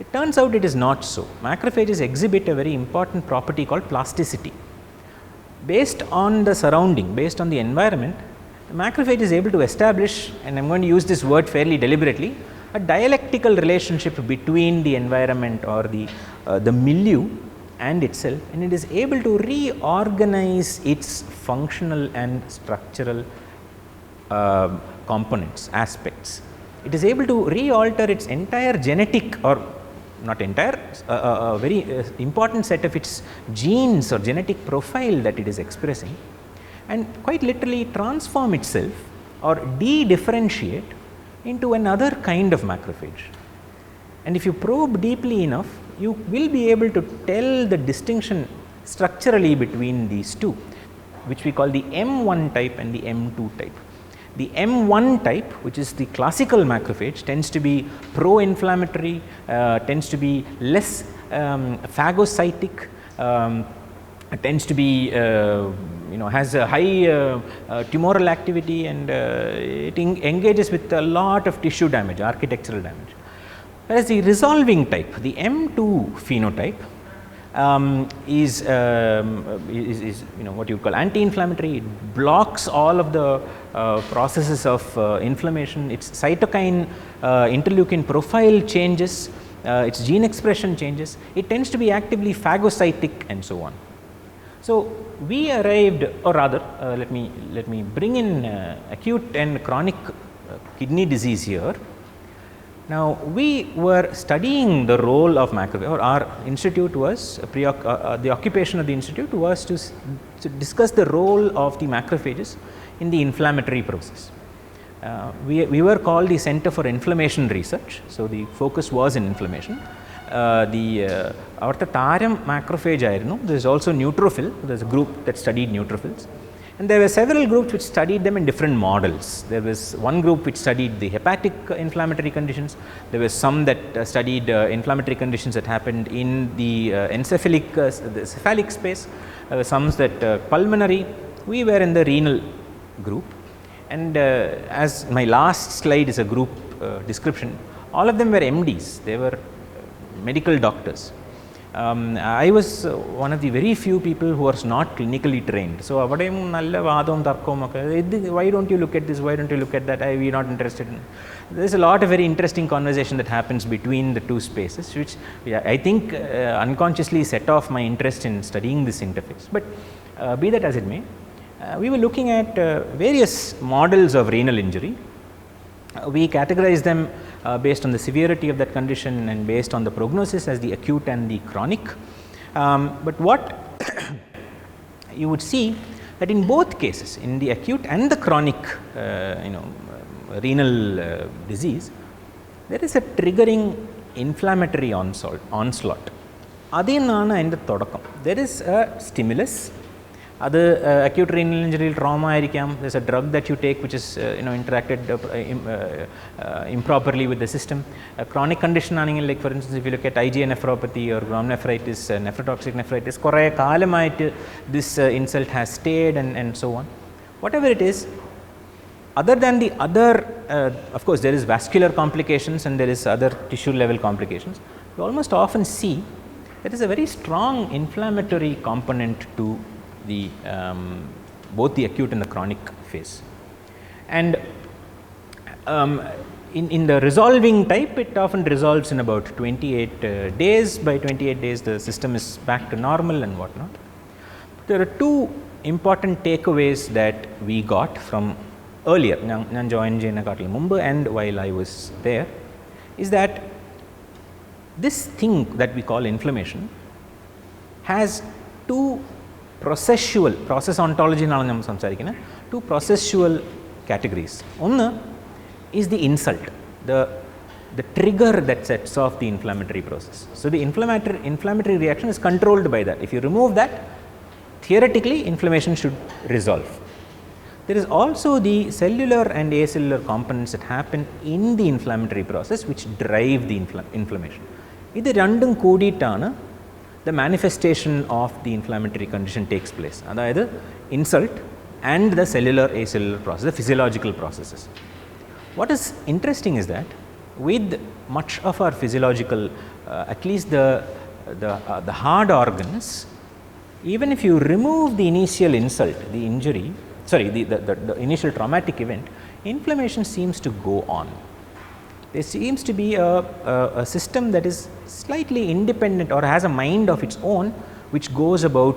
It turns out it is not so. Macrophages exhibit a very important property called plasticity. Based on the surrounding, based on the environment, the macrophage is able to establish, and I am going to use this word fairly deliberately, a dialectical relationship between the environment or the milieu and itself, and it is able to reorganize its functional and structural components, aspects. It is able to re-alter its entire genetic, or not entire, a very important set of its genes or genetic profile that it is expressing, and quite literally transform itself or de-differentiate into another kind of macrophage. And if you probe deeply enough, you will be able to tell the distinction structurally between these two, which we call the M1 type and the M2 type. The M1 type, which is the classical macrophage, tends to be pro-inflammatory, tends to be less phagocytic, tends to be has a high tumoral activity, and it engages with a lot of tissue damage, architectural damage. Whereas the resolving type, the M2 phenotype, is what you call anti-inflammatory. It blocks all of the processes of inflammation. Its cytokine interleukin profile changes, its gene expression changes. It tends to be actively phagocytic and so on. So we arrived, or rather, let me bring in acute and chronic kidney disease here. Now, we were studying the role of macrophage, or our institute was, the occupation of the institute was to discuss the role of the macrophages in the inflammatory process. We were called the Center for Inflammation Research, so the focus was in inflammation. Avartha Taram macrophage ayirunnu. There is also neutrophil. There is a group that studied neutrophils. And there were several groups which studied them in different models. There was one group which studied the hepatic inflammatory conditions. There was some that studied inflammatory conditions that happened in the the cephalic space. There were some that pulmonary. We were in the renal group. And as my last slide is a group description, all of them were MDs. They were medical doctors. I was one of the very few people who was not clinically trained. So, why don't you look at this, why don't you look at that, we are not interested in. There is a lot of very interesting conversation that happens between the two spaces, which I think unconsciously set off my interest in studying this interface. But be that as it may, we were looking at various models of renal injury. We categorized them based on the severity of that condition and based on the prognosis as the acute and the chronic. But what you would see that in both cases, in the acute and the chronic renal disease, there is a triggering inflammatory onslaught. There is a stimulus. Acute renal injury trauma, there is a drug that you take which is interacted improperly with the system. A chronic condition, like for instance, if you look at IgA nephropathy or glomerulonephritis, nephrotoxic nephritis, this insult has stayed and so on. Whatever it is, other than the other, of course, there is vascular complications and there is other tissue level complications. You almost often see there is a very strong inflammatory component to the both the acute and the chronic phase. And in the resolving type, it often resolves in about 28 days. By 28 days, the system is back to normal and whatnot. There are two important takeaways that we got from earlier, and while I was there, is that this thing that we call inflammation has two process ontology, two processual categories. One is the insult, the trigger that sets off the inflammatory process. So, the inflammatory reaction is controlled by that. If you remove that, theoretically inflammation should resolve. There is also the cellular and acellular components that happen in the inflammatory process which drive the inflammation. This രണ്ടും കൂടിയിട്ടാണ് the manifestation of the inflammatory condition takes place. That is insult and the cellular acellular process, the physiological processes. What is interesting is that with much of our physiological, at least the hard organs, even if you remove the initial insult, the injury, sorry, the initial traumatic event, inflammation seems to go on. There seems to be a system that is slightly independent or has a mind of its own, which goes about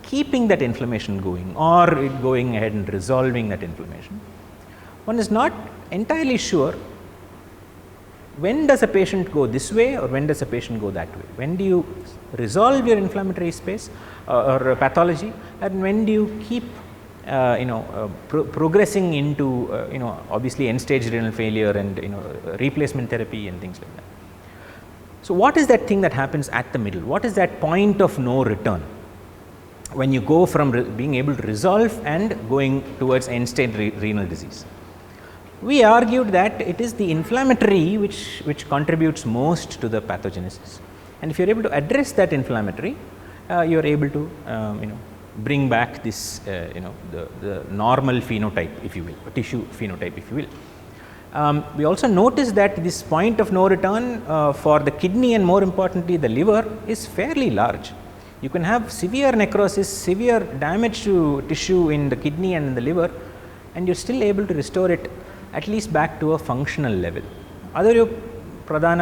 keeping that inflammation going or it going ahead and resolving that inflammation. One is not entirely sure when does a patient go this way or when does a patient go that way. When do you resolve your inflammatory space or pathology, and when do you keep progressing into obviously end stage renal failure and replacement therapy and things like that. So, what is that thing that happens at the middle? What is that point of no return when you go from being able to resolve and going towards end stage renal disease? We argued that it is the inflammatory which contributes most to the pathogenesis, and if you are able to address that inflammatory, you are able to bring back this the normal phenotype, if you will, tissue phenotype, if you will. We also noticed that this point of no return for the kidney and more importantly the liver is fairly large. You can have severe necrosis, severe damage to tissue in the kidney and in the liver, and you are still able to restore it at least back to a functional level. അതൊരു പ്രധാന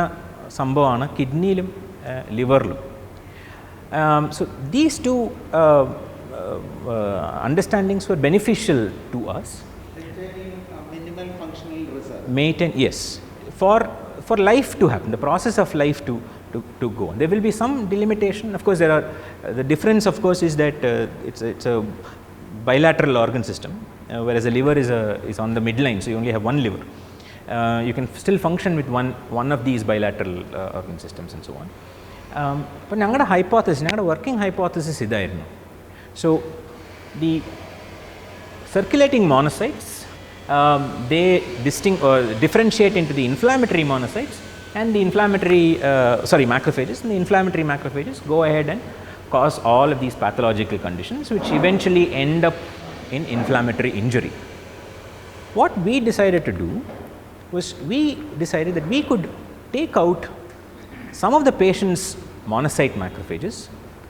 സംഭവമാണ് കിഡ്നിയിലും ലിവറിലും. So these two understandings were beneficial to us. Maintaining minimal functional result. Maintain, yes, for life to happen, the process of life to go on. There will be some delimitation. Of course, there are the difference. Of course, is that it's a bilateral organ system, whereas the liver is on the midline. So you only have one liver. You can still function with one of these bilateral organ systems and so on. But ഞങ്ങളുടെ hypothesis, ഞങ്ങളുടെ working hypothesis ഇതായിരുന്നു. So the circulating monocytes, they differentiate into the inflammatory monocytes and the inflammatory macrophages, and the inflammatory macrophages go ahead and cause all of these pathological conditions which eventually end up in inflammatory injury. What we decided to do was we decided that we could take out some of the patient's monocyte macrophages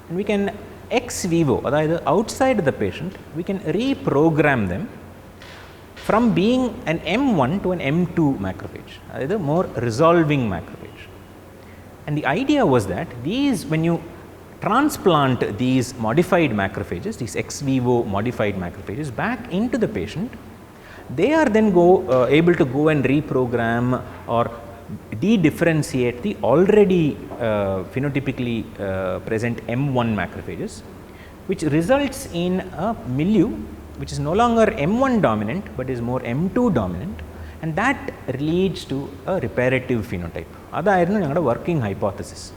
and we can ex vivo, either outside the patient, we can reprogram them from being an M1 to an M2 macrophage, either more resolving macrophage. And the idea was that these, when you transplant these modified macrophages, these ex vivo modified macrophages back into the patient, they are then able to go and reprogram or de-differentiate the already phenotypically present M1 macrophages, which results in a milieu which is no longer M1 dominant but is more M2 dominant, and that leads to a reparative phenotype. That's our working hypothesis.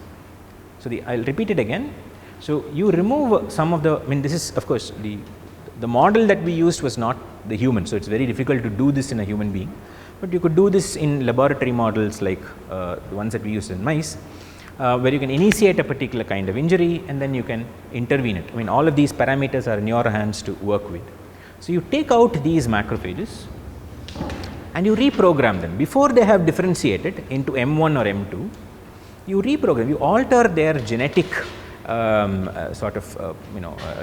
So I'll repeat it again. So you remove some of the, this is of course the model that we used was not the human, so it's very difficult to do this in a human being, but you could do this in laboratory models like the ones that we used in mice, where you can initiate a particular kind of injury and then you can intervene it. All of these parameters are in your hands to work with. So you take out these macrophages and you reprogram them before they have differentiated into M1 or M2. You reprogram, you alter their genetic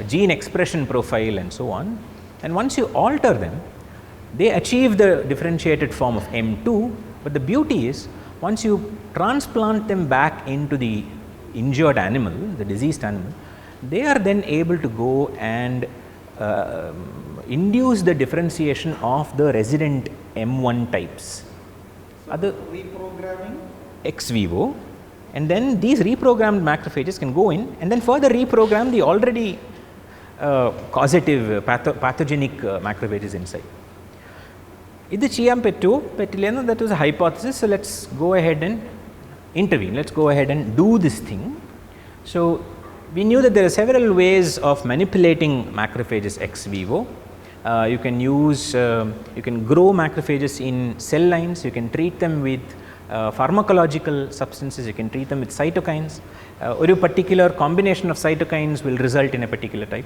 gene expression profile and so on, and once you alter them, they achieve the differentiated form of M2. But the beauty is, once you transplant them back into the injured animal, the diseased animal, they are then able to go and induce the differentiation of the resident M1 types. So reprogramming ex vivo, and then these reprogrammed macrophages can go in and then further reprogram the already causative pathogenic macrophages inside. This cheyam pettu pettilla, that was a hypothesis. So let's go ahead and intervene. Let's go ahead and do this thing. So we knew that there are several ways of manipulating macrophages ex vivo. You can use, you can grow macrophages in cell lines. You can treat them with pharmacological substances. You can treat them with cytokines. A particular combination of cytokines will result in a particular type.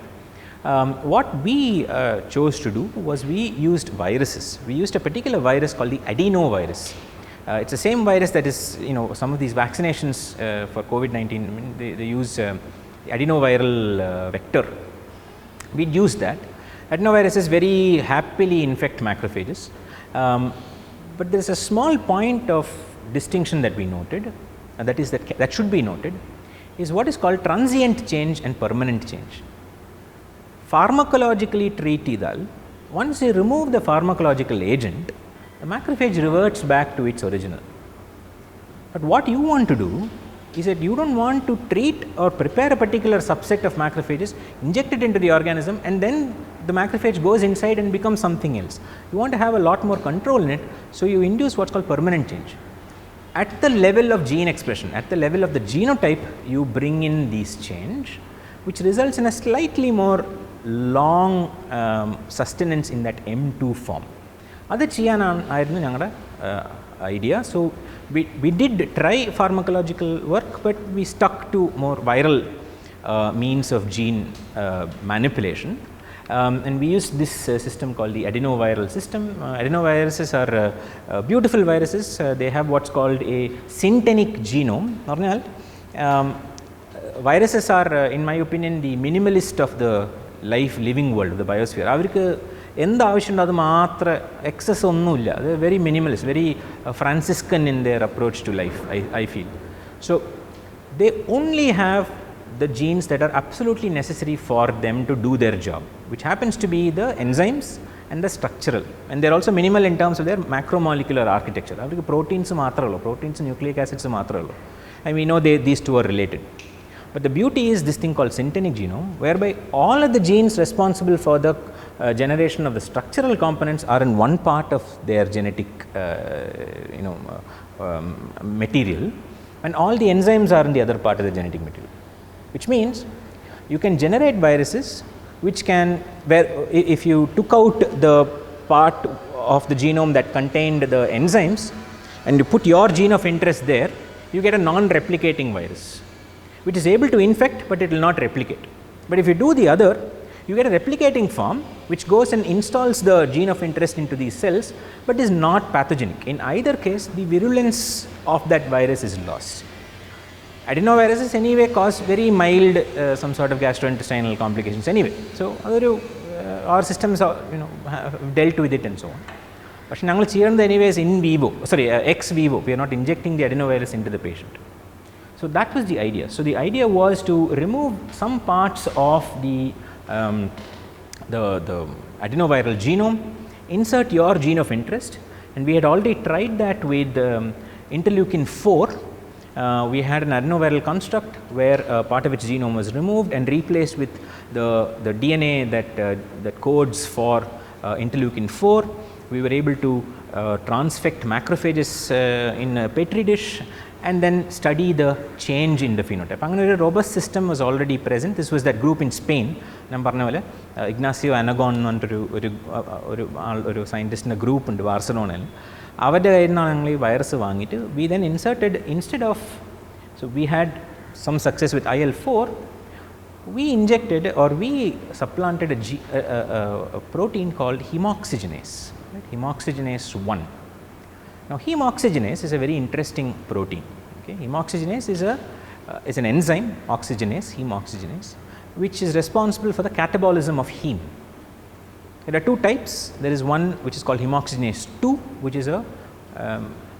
What we chose to do was we used viruses. We used a particular virus called the adenovirus. It's the same virus that is, some of these vaccinations for COVID-19, they use the adenoviral vector. We used that. Adenoviruses very happily infect macrophages. But there is a small point of distinction that we noted, and that should be noted, is what is called transient change and permanent change. Pharmacologically treatidal, once you remove the pharmacological agent, the macrophage reverts back to its original. But what you want to do is that you don't want to treat or prepare a particular subset of macrophages, inject it into the organism, and then the macrophage goes inside and becomes something else. You want to have a lot more control in it, so you induce what's called permanent change. at the level of gene expression, at the level of the genotype, you bring in these change, which results in a slightly more long sustenance in that M2 form. That is our idea. So, we did try pharmacological work, but we stuck to more viral means of gene manipulation. And we used this system called the adenoviral system. Adenoviruses are beautiful viruses. They have what is called a synthetic genome. Viruses are, in my opinion, the minimalist of the living world, of the biosphere. Avarikku endha avashyam adu maatra excess onnuilla. They are very minimalist, very Franciscan in their approach to life, I feel. So, they only have the genes that are absolutely necessary for them to do their job, which happens to be the enzymes and the structural, and they are also minimal in terms of their macromolecular architecture. Proteins proteins and nucleic acids and we know these two are related. But the beauty is this thing called synthetic genome, whereby all of the genes responsible for the generation of the structural components are in one part of their genetic material, and all the enzymes are in the other part of the genetic material. Which means you can generate viruses which can, where if you took out the part of the genome that contained the enzymes and you put your gene of interest there, you get a non-replicating virus, which is able to infect, but it will not replicate. But if you do the other, you get a replicating form which goes and installs the gene of interest into these cells, but is not pathogenic. In either case, the virulence of that virus is lost. Adenoviruses anyway cause very mild some sort of gastrointestinal complications anyway. So, our systems are, have dealt with it and so on. But we are anyways in vivo, ex vivo, we are not injecting the adenovirus into the patient. So, that was the idea. So, the idea was to remove some parts of the adenoviral genome, insert your gene of interest, and we had already tried that with interleukin 4. We had an adenoviral construct where part of its genome was removed and replaced with the DNA that codes for interleukin 4. We were able to transfect macrophages in a petri dish and then study the change in the phenotype. A robust system was already present. This was that group in Spain. Ignacio Anagon a scientist in a group in Barcelona. We then inserted, instead of, so we had some success with IL-4, we injected or we supplanted a protein called Hemoxygenase, right? Hemoxygenase 1. Now, Hemoxygenase is a very interesting protein. Okay? Hemoxygenase is an enzyme, oxygenase, Hemoxygenase, which is responsible for the catabolism of heme. There are two types. There is one which is called Hemoxygenase 2, which is a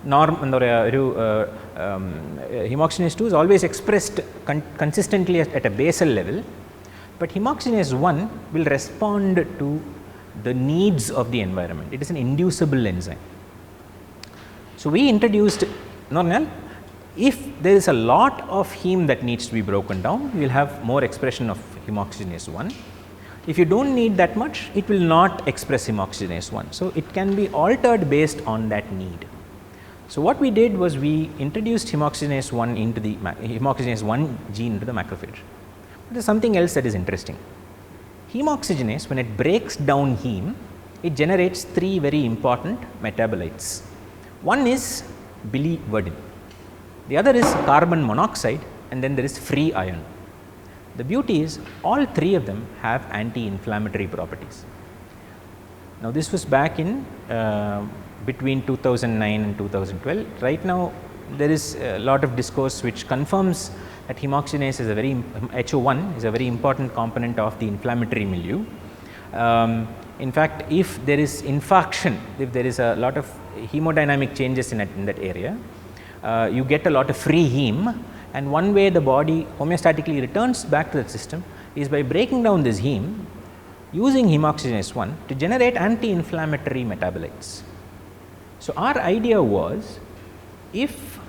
Hemoxygenase 2 is always expressed consistently at a basal level, but Hemoxygenase 1 will respond to the needs of the environment. It is an inducible enzyme. So, we introduced, if there is a lot of heme that needs to be broken down, we will have more expression of Hemoxygenase 1. If you do not need that much, it will not express Hemoxygenase 1. So, it can be altered based on that need. So, what we did was we introduced Hemoxygenase 1 into the Hemoxygenase 1 gene into the macrophage. There is something else that is interesting. Hemoxygenase, when it breaks down heme, it generates three very important metabolites. One is biliverdin, the other is carbon monoxide, and then there is free iron. The beauty is all three of them have anti-inflammatory properties. Now, this was back in between 2009 and 2012. Right now, there is a lot of discourse which confirms that hemoxygenase is a very HO1 is a very important component of the inflammatory milieu. In fact, if there is infarction, if there is a lot of hemodynamic changes in that area, you get a lot of free heme. And one way the body homeostatically returns back to that system is by breaking down this heme using Hemoxygenase 1 to generate anti-inflammatory metabolites. So, our idea was, if,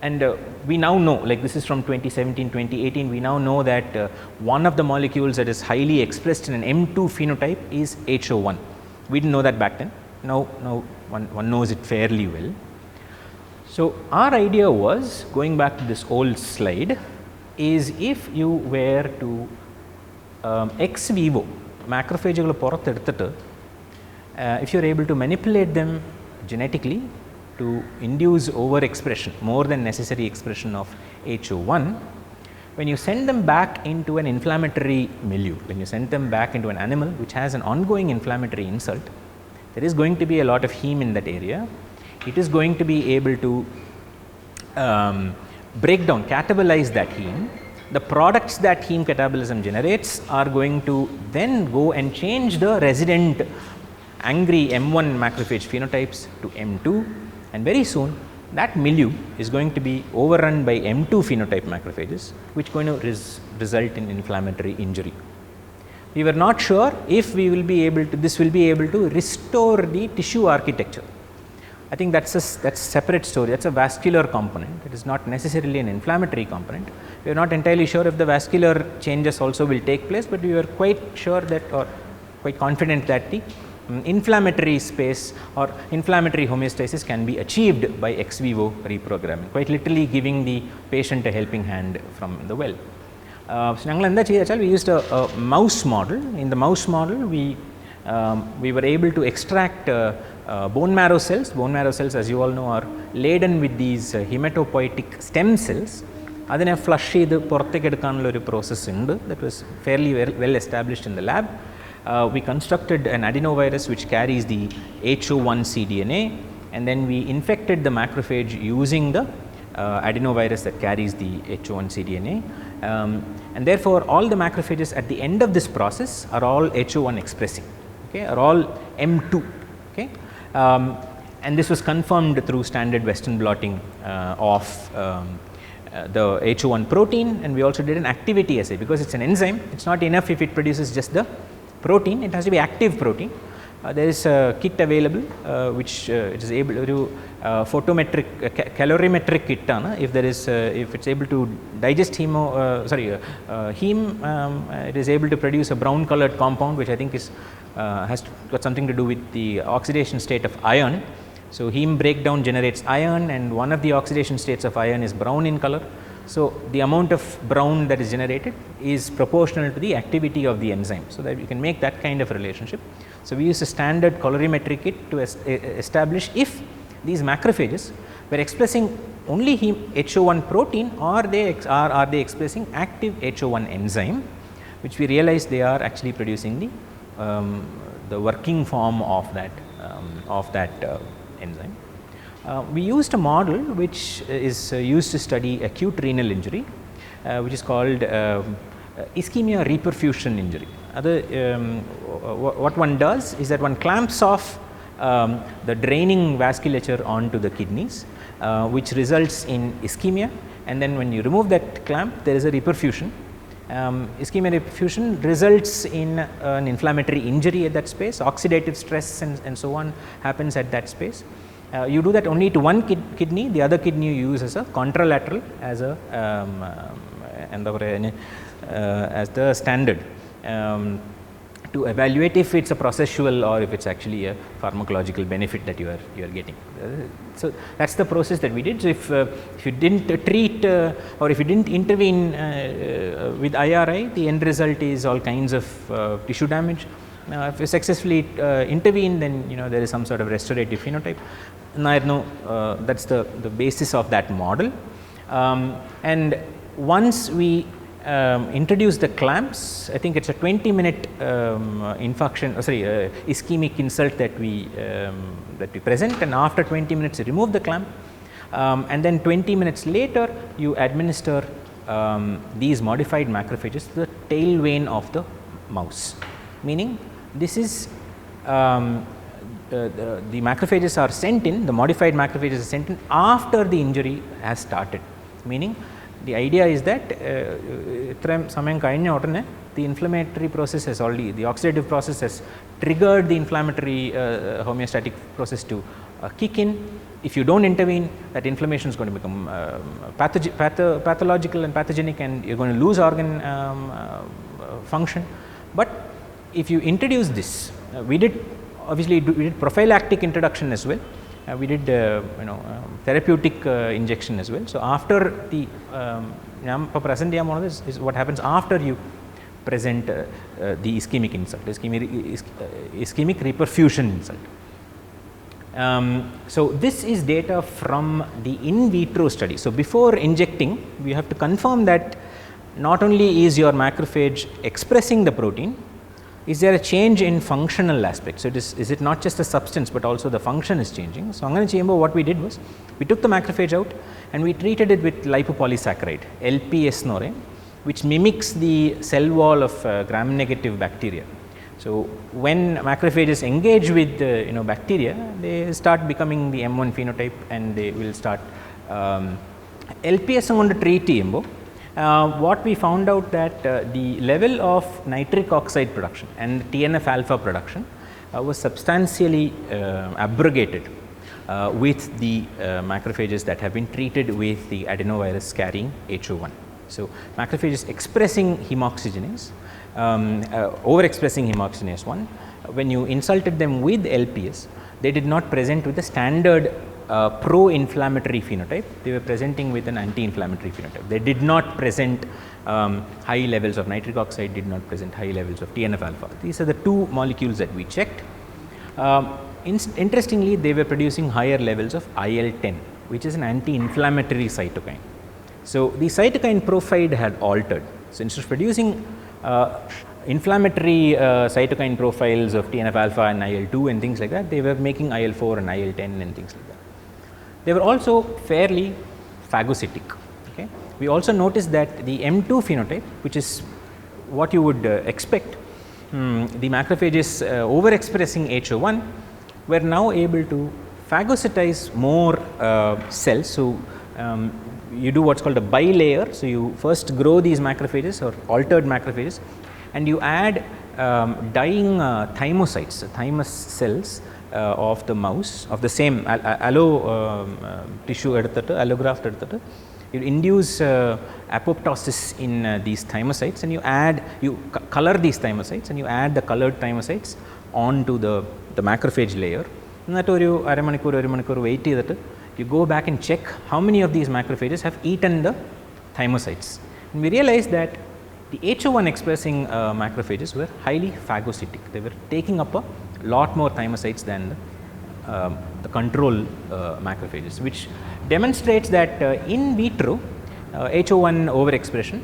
and we now know, like this is from 2017, 2018, we now know that one of the molecules that is highly expressed in an M2 phenotype is HO1. We did not know that back then. Now one knows it fairly well. So, our idea was, going back to this old slide, is if you were to ex vivo macrophageകൾ പുറത്തെടുത്തിട്ട് if you are able to manipulate them genetically to induce overexpression, more than necessary expression of HO1, when you send them back into an inflammatory milieu, when you send them back into an animal which has an ongoing inflammatory insult, there is going to be a lot of heme in that area. It is going to be able to break down, catabolize that heme. The products that heme catabolism generates are going to then go and change the resident angry M1 macrophage phenotypes to M2, and very soon that milieu is going to be overrun by M2 phenotype macrophages, which is going to result in inflammatory injury. We were not sure if we will be able to, this will be able to restore the tissue architecture. I think that's a separate story. That's a vascular component. It is not necessarily an inflammatory component. We are not entirely sure if the vascular changes also will take place, but we were quite sure that, or quite confident that the inflammatory space or inflammatory homeostasis can be achieved by ex vivo reprogramming, quite literally giving the patient a helping hand from the well. So, we used a mouse model. In the mouse model, we were able to extract bone marrow cells. Bone marrow cells, as you all know, are laden with these hematopoietic stem cells. Adine flush ചെയ്ത് പുറത്തേക്ക് എടുക്കാനുള്ള ഒരു process ഉണ്ട്. That was fairly well established in the lab. We constructed an adenovirus which carries the HO1 cDNA, and then we infected the macrophage using the adenovirus that carries the HO1 cDNA, and therefore all the macrophages at the end of this process are all HO1 expressing, okay, are all M2, okay. And this was confirmed through standard Western blotting of the HO1 protein, and we also did an activity assay, because it's an enzyme. It's not enough if it produces just the protein, it has to be active protein. There is a kit available which it is able to photometric calorimetric kit if there is if it's able to digest heme, it is able to produce a brown colored compound, which I think is has got something to do with the oxidation state of iron. So, heme breakdown generates iron, and one of the oxidation states of iron is brown in color. So, the amount of brown that is generated is proportional to the activity of the enzyme, so that you can make that kind of relationship. So, we use a standard colorimetric kit to establish if these macrophages were expressing only HO1 protein, or are they expressing active HO1 enzyme, which we realized they are actually producing the working form of that enzyme. We used a model which is used to study acute renal injury, which is called ischemia reperfusion injury. What one does is that one clamps off the draining vasculature onto the kidneys, which results in ischemia, and then when you remove that clamp, there is a reperfusion. Ischemia reperfusion results in an inflammatory injury at that space. Oxidative stress and so on happens at that space. You do that only to one kidney. The other kidney you use as a contralateral, as the standard to evaluate if it's a processual or if it's actually a pharmacological benefit that you are getting. So, that's the process that we did. So, if you didn't treat or if you didn't intervene with IRI, the end result is all kinds of tissue damage. If you successfully intervene, then there is some sort of restorative phenotype. That's the basis of that model. And once we introduce the clamps, I think it's a 20-minute ischemic insult that we present, and after 20 minutes you remove the clamp, and then 20 minutes later you administer these modified macrophages to the tail vein of the mouse, meaning this is the macrophages are sent in, the modified macrophages are sent in after the injury has started, meaning the idea is that the inflammatory process has already, the oxidative process has triggered the inflammatory homeostatic process to kick in. If you don't intervene, that inflammation is going to become pathological and pathogenic, and you're going to lose organ function. But if you introduce this, we did prophylactic introduction as well. we did therapeutic injection as well. So, after the present is what happens after you present the ischemic insult, ischemic reperfusion insult. So, this is data from the in vitro study. So, before injecting, we have to confirm that not only is your macrophage expressing the protein, is there a change in functional aspect. So, is it not just the substance, but also the function is changing. So, what we did was, we took the macrophage out and we treated it with lipopolysaccharide, LPS norem, which mimics the cell wall of gram negative bacteria. So, when macrophages engage with bacteria, they start becoming the M1 phenotype and they will start LPS on the treat what we found out that the level of nitric oxide production and TNF alpha production was substantially abrogated with the macrophages that have been treated with the adenovirus carrying HO1. So, macrophages expressing hemoxygenase, overexpressing hemoxygenase 1, when you insulted them with LPS, they did not present with the standard pro-inflammatory phenotype, they were presenting with an anti-inflammatory phenotype. They did not present high levels of nitric oxide, did not present high levels of TNF alpha. These are the two molecules that we checked. Interestingly, they were producing higher levels of IL-10, which is an anti-inflammatory cytokine. So, the cytokine profile had altered. So, instead of producing inflammatory cytokine profiles of TNF alpha and IL-2 and things like that, they were making IL-4 and IL-10 and things like that. They were also fairly phagocytic. Okay. We also noticed that the M2 phenotype, which is what you would expect, the macrophages overexpressing HO1 were now able to phagocytize more cells. So, you do what is called a bilayer. So, you first grow these macrophages or altered macrophages and you add dying thymocytes, thymus cells of the mouse of the same tissue allograft edutittu. You induce apoptosis in these thymocytes and you color these thymocytes and you add the colored thymocytes onto the macrophage layer. Wait, you go back and check how many of these macrophages have eaten the thymocytes. And we realized that the HO1 expressing macrophages were highly phagocytic. They were taking up a lot more thymocytes than the control macrophages, which demonstrates that in vitro HO1 overexpression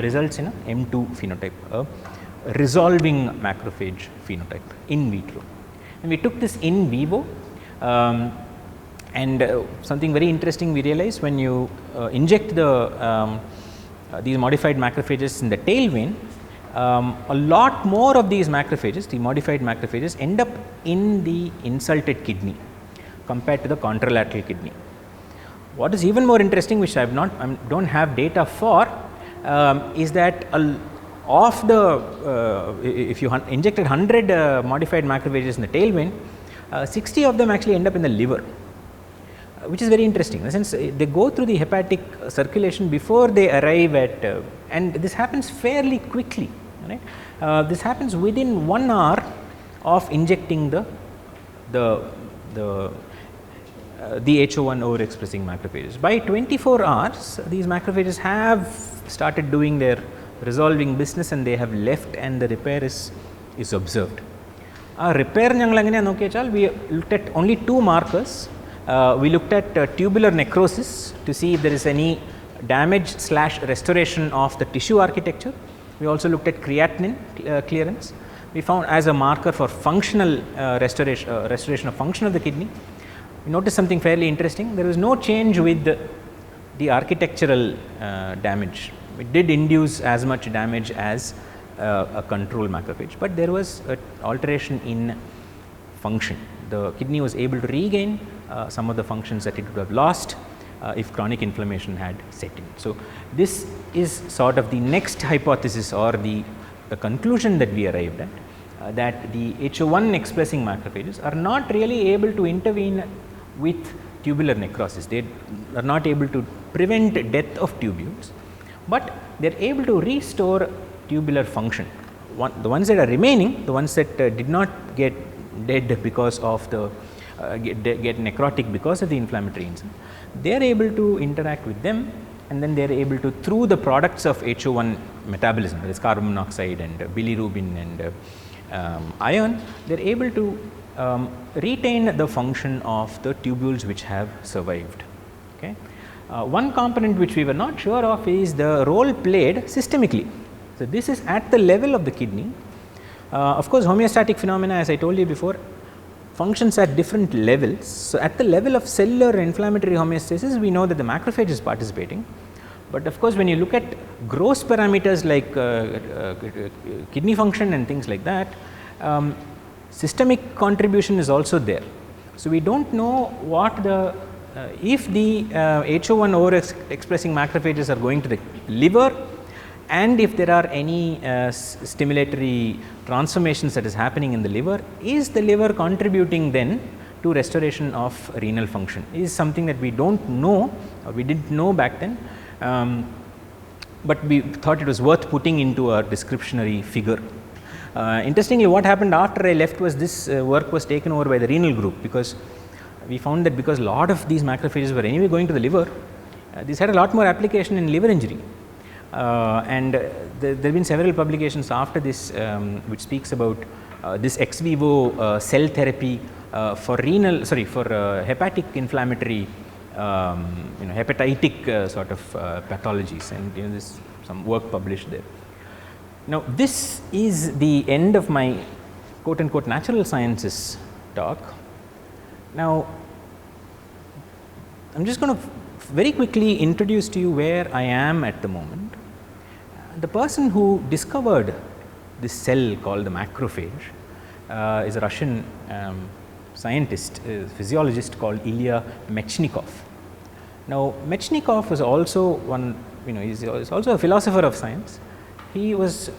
results in a M2 phenotype, a resolving macrophage phenotype in vitro. And we took this in vivo. And something very interesting we realized, when you inject these modified macrophages in the tail vein, a lot more of these macrophages, the modified macrophages, end up in the insulted kidney compared to the contralateral kidney. What is even more interesting, which I don't have data for, is that of the if you injected 100 modified macrophages in the tail vein, 60 of them actually end up in the liver, which is very interesting in the sense they go through the hepatic circulation before they arrive at and this happens fairly quickly, right. This happens within 1 hour of injecting the HO1 overexpressing macrophages. By 24 hours, these macrophages have started doing their resolving business and they have left and the repair is observed. Repair we looked at only 2 markers. We looked at tubular necrosis to see if there is any damage / restoration of the tissue architecture. We also looked at creatinine clearance. We found as a marker for functional restoration of function of the kidney. We noticed something fairly interesting. There was no change with the architectural damage. It did induce as much damage as a control macrophage, but there was an alteration in function. The kidney was able to regain some of the functions that it would have lost if chronic inflammation had set in. So, this is sort of the next hypothesis or the conclusion that we arrived at, that the HO1 expressing macrophages are not really able to intervene with tubular necrosis. They are not able to prevent death of tubules, but they are able to restore tubular function. The ones that are remaining, the ones that did not get dead because of the get necrotic because of the inflammatory enzyme, they are able to interact with them, and then they are able to, through the products of HO1 metabolism, that is carbon monoxide and bilirubin and iron, they are able to retain the function of the tubules which have survived. Okay. One component which we were not sure of is the role played systemically. So, this is at the level of the kidney. Of course, homeostatic phenomena, as I told you before, functions at different levels. So, at the level of cellular inflammatory homeostasis, we know that the macrophage is participating, but of course, when you look at gross parameters like kidney function and things like that, systemic contribution is also there. So, we do not know what the if the HO1 overexpressing macrophages are going to the liver, and if there are any stimulatory transformations that is happening in the liver, is the liver contributing then to restoration of renal function, is something that we do not know, or we did not know back then, but we thought it was worth putting into a descriptionary figure. Interestingly, what happened after I left was this work was taken over by the renal group, because we found that because a lot of these macrophages were anyway going to the liver, this had a lot more application in liver injury. And there have been several publications after this which speaks about this ex vivo cell therapy for hepatic inflammatory, hepatitic sort of pathologies, and there's some work published there. Now, this is the end of my quote unquote natural sciences talk. Now, I am just going to very quickly introduce to you where I am at the moment. The person who discovered this cell called the macrophage is a Russian scientist, physiologist called Ilya Mechnikov. Now, Mechnikov was also one, is also a philosopher of science. He was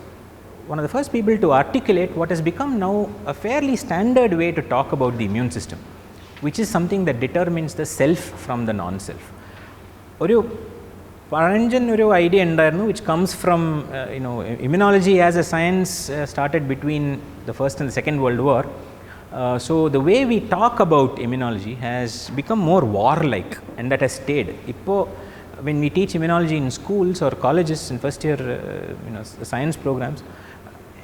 one of the first people to articulate what has become now a fairly standard way to talk about the immune system, which is something that determines the self from the non-self. ഒരു പഴഞ്ചൻ ഒരു idea ഉണ്ടായിരുന്നു, which comes from immunology as a science started between the First and the Second World War. So, the way we talk about immunology has become more warlike, and that has stayed. Ippo, when we teach immunology in schools or colleges in first year science programs,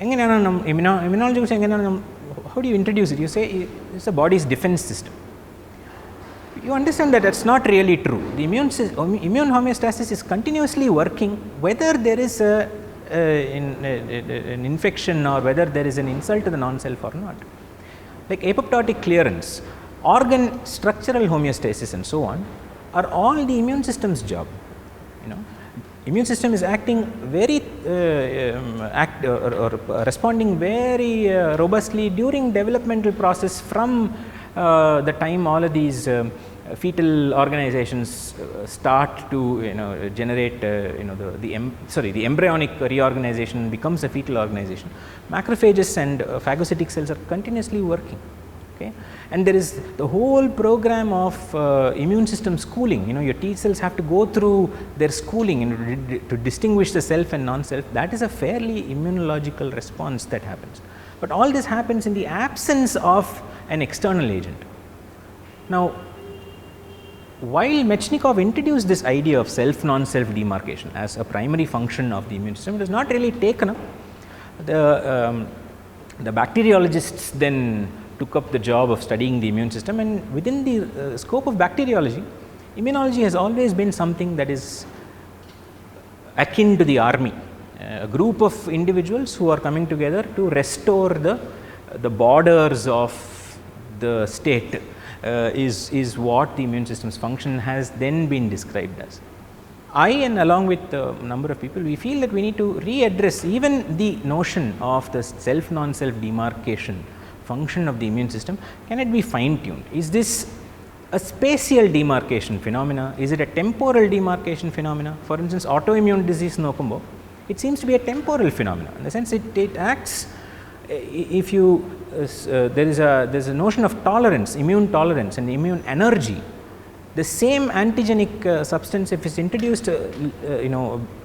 immunology, how do you introduce it? You say it's the body's defense system. You understand that that's not really true. The immune homeostasis is continuously working, whether there is an infection or whether there is an insult to the non-self or not. Like apoptotic clearance, organ structural homeostasis and so on are all the immune system's job. Immune system is acting very or responding very robustly during developmental process from the time all of these fetal organizations start to generate the embryonic reorganization becomes a fetal organization. Macrophages and phagocytic cells are continuously working. Okay. And there is the whole program of immune system schooling. Your T cells have to go through their schooling to distinguish the self and non-self. That is a fairly immunological response that happens. But all this happens in the absence of an external agent. Now, while Mechnikov introduced this idea of self non-self demarcation as a primary function of the immune system, it was not really taken up. The bacteriologists then took up the job of studying the immune system, and within the scope of bacteriology, immunology has always been something that is akin to the army, a group of individuals who are coming together to restore the borders of the state. Is what the immune system's function has then been described as. I, and along with a number of people, we feel that we need to readdress even the notion of the self non-self demarcation function of the immune system. Can it be fine tuned? Is this a spatial demarcation phenomena? Is it a temporal demarcation phenomena? For instance, autoimmune disease nokumbo, it seems to be a temporal phenomena, in the sense it acts. If you there is a notion of tolerance, immune tolerance and immune energy. The same antigenic substance, if it's introduced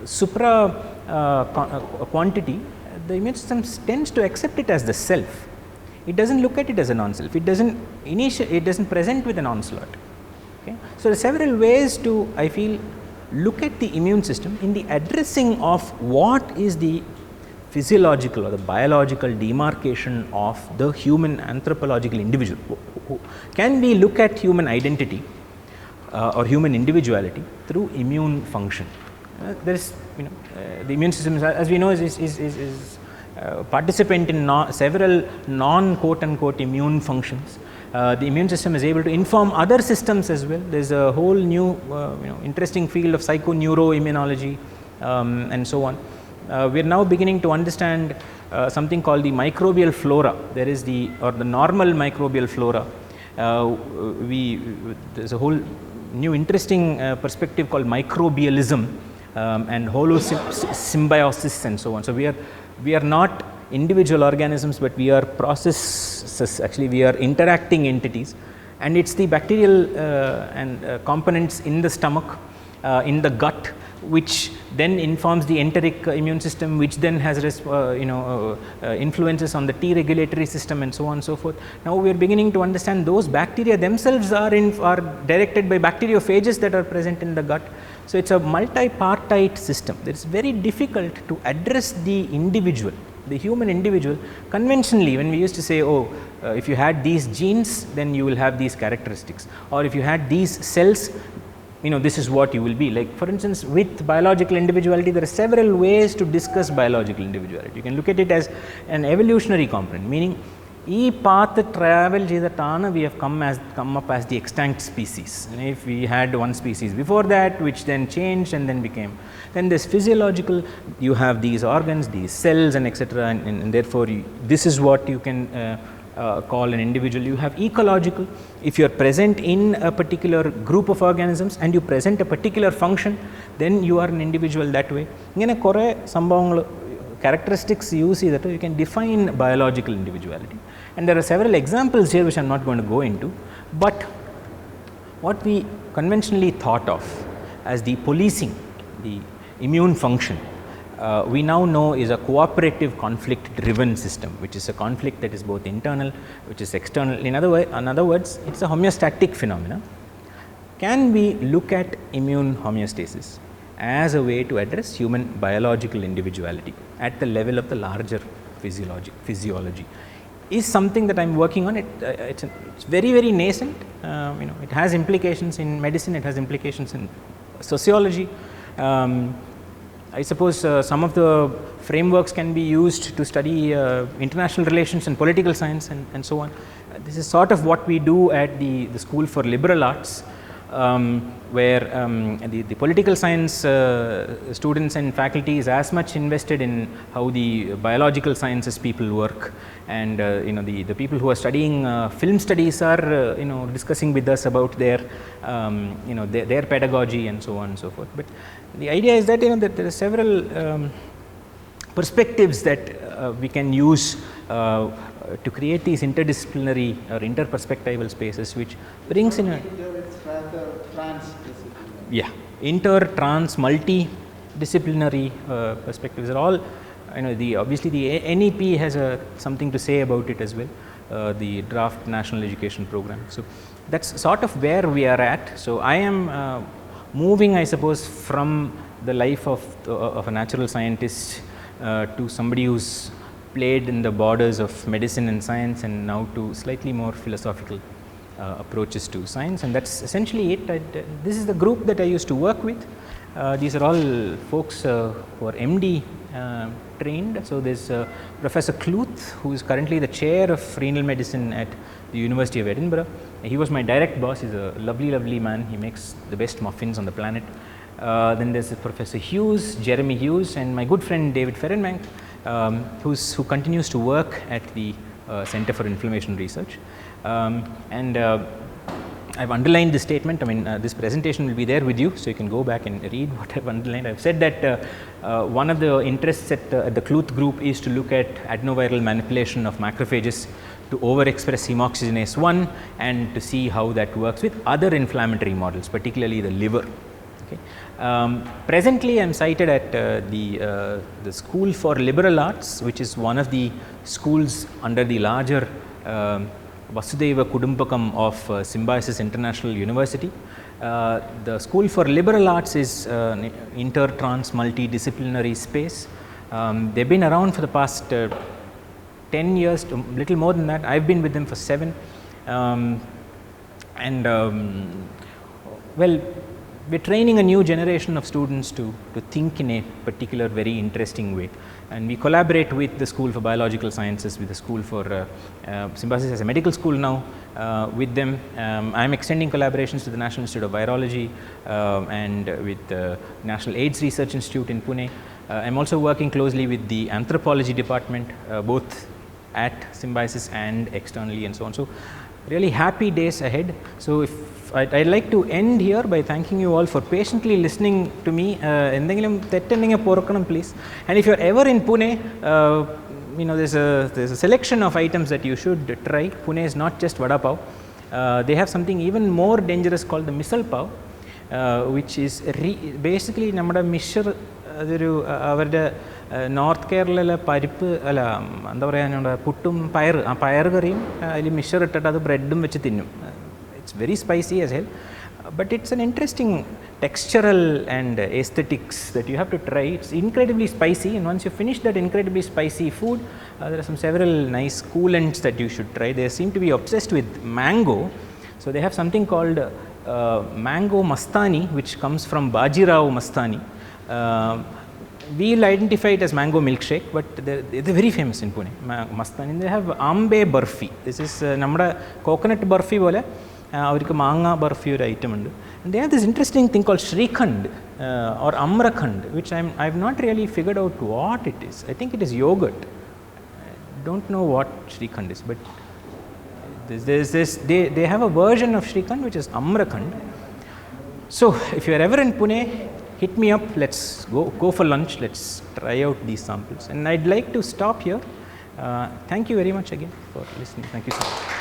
supra quantity, the immune system tends to accept it as the self. it doesn't look at it as a non-self. It doesn't present with an onslaught. Okay. So, there are several ways to, I feel, look at the immune system in the addressing of what is the physiological or the biological demarcation of the human anthropological individual. Can we look at human identity or human individuality through immune function? There is, the immune system, as we know, is participant in several non-quote unquote immune functions. The immune system is able to inform other systems as well. There is a whole new interesting field of psychoneuroimmunology and so on. We are now beginning to understand something called the microbial flora. There is the normal microbial flora. There is a whole new interesting perspective called microbialism and symbiosis and so on. So, we are not individual organisms, but we are processes, actually we are interacting entities, and it is the bacterial and components in the stomach, in the gut, which then informs the enteric immune system, which then has influences on the T regulatory system and so on and so forth. Now, we are beginning to understand those bacteria themselves are directed by bacteriophages that are present in the gut. So, it is a multipartite system. It is very difficult to address the individual, the human individual. Conventionally, when we used to say, if you had these genes, then you will have these characteristics, or if you had these cells, this is what you will be. Like, for instance, with biological individuality, there are several ways to discuss biological individuality. You can look at it as an evolutionary component, meaning this path travel we have come up as the extinct species. And if we had one species before that, which then changed and then became, then this physiological, you have these organs, these cells and etc., and therefore this is what you can call an individual. You have ecological. If you are present in a particular group of organisms and you present a particular function, then you are an individual that way. Characteristics you see that you can define biological individuality, and there are several examples here which I am not going to go into, but what we conventionally thought of as the policing, the immune function, we now know is a cooperative conflict driven system, which is a conflict that is both internal, which is external. In other words, it is a homeostatic phenomena. Can we look at immune homeostasis as a way to address human biological individuality at the level of the larger physiology? Is something that I am working on. It's very, very nascent. It has implications in medicine, it has implications in sociology. I suppose some of the frameworks can be used to study international relations and political science and so on. This is sort of what we do at the School for Liberal Arts, where the political science students and faculty is as much invested in how the biological sciences people work, and the people who are studying film studies are discussing with us about their their pedagogy and so on and so forth. But the idea is that that there are several perspectives that we can use to create these interdisciplinary or interperspectival spaces, which brings in a trans, multidisciplinary perspectives are all, obviously the NEP has something to say about it as well, the draft national education program. So, that is sort of where we are at. So, I am moving, I suppose, from the life of a natural scientist to somebody who's played in the borders of medicine and science, and now to slightly more philosophical approaches to science, and that is essentially it. This is the group that I used to work with. These are all folks who are MD trained. So, there is Professor Kluth, who is currently the chair of renal medicine at the University of Edinburgh. He was my direct boss. He is a lovely man. He makes the best muffins on the planet. Then there is Professor Hughes, Jeremy Hughes, and my good friend David Ferenbank, who continues to work at the Center for Inflammation Research. And I have underlined this statement. This presentation will be there with you, so you can go back and read what I have underlined. I have said that one of the interests at the Kluth group is to look at adenoviral manipulation of macrophages to overexpress Hemoxygenase 1 and to see how that works with other inflammatory models, particularly the liver. Okay. Presently, I am cited at the School for Liberal Arts, which is one of the schools under the larger Vasudeva Kudumbakam of Symbiosis International University. The School for Liberal Arts is an inter-trans multidisciplinary space. They've been around for the past 10 years, to little more than that. I've been with them for 7. Well, we're training a new generation of students to think in a particular very interesting way, and we collaborate with the School for Biological Sciences, with the School for Symbiosis as a medical school now. With them, I'm extending collaborations to the National Institute of Virology and with the National AIDS Research Institute in Pune. I'm also working closely with the anthropology department, both at Symbiosis and externally and so on. So really happy days ahead. So if I'd like to end here by thanking you all for patiently listening to me. Please. And if you're ever in Pune, there's a selection of items that you should try. Pune is not just vada pav. They have something even more dangerous called the misal pav, which is basically nammada mishra avരുടെ north കേരളയിലെ പരിപ്പ് അല്ല എന്താ പറയുക പുട്ടും പയർ കറിയും അതിൽ മിക്സർ ഇട്ടിട്ട് അത് ബ്രെഡും വെച്ച് തിന്നും. It's very spicy as hell, but it's an interesting textural and aesthetics that you have to try. It's incredibly spicy, and once you finish that incredibly spicy food, there are several nice coolants that you should try. They seem to be obsessed with mango, so they have something called mango Mastani, which comes from Bajirao Mastani. We'll identify it as mango milkshake, but they're very famous in Pune. Mastani. They have ambe barfi. This is nammada coconut barfi pole avarku manga barfi or item undu. And they have this interesting thing called Shrikhand or Amrakhand, which I've not really figured out what it is. I think it is yogurt. I don't know what Shrikhand is, but they have a version of Shrikhand which is Amrakhand. So if you are ever in Pune, hit me up. Let's go for lunch. Let's try out these samples. And I'd like to stop here. Thank you very much again for listening. Thank you so much.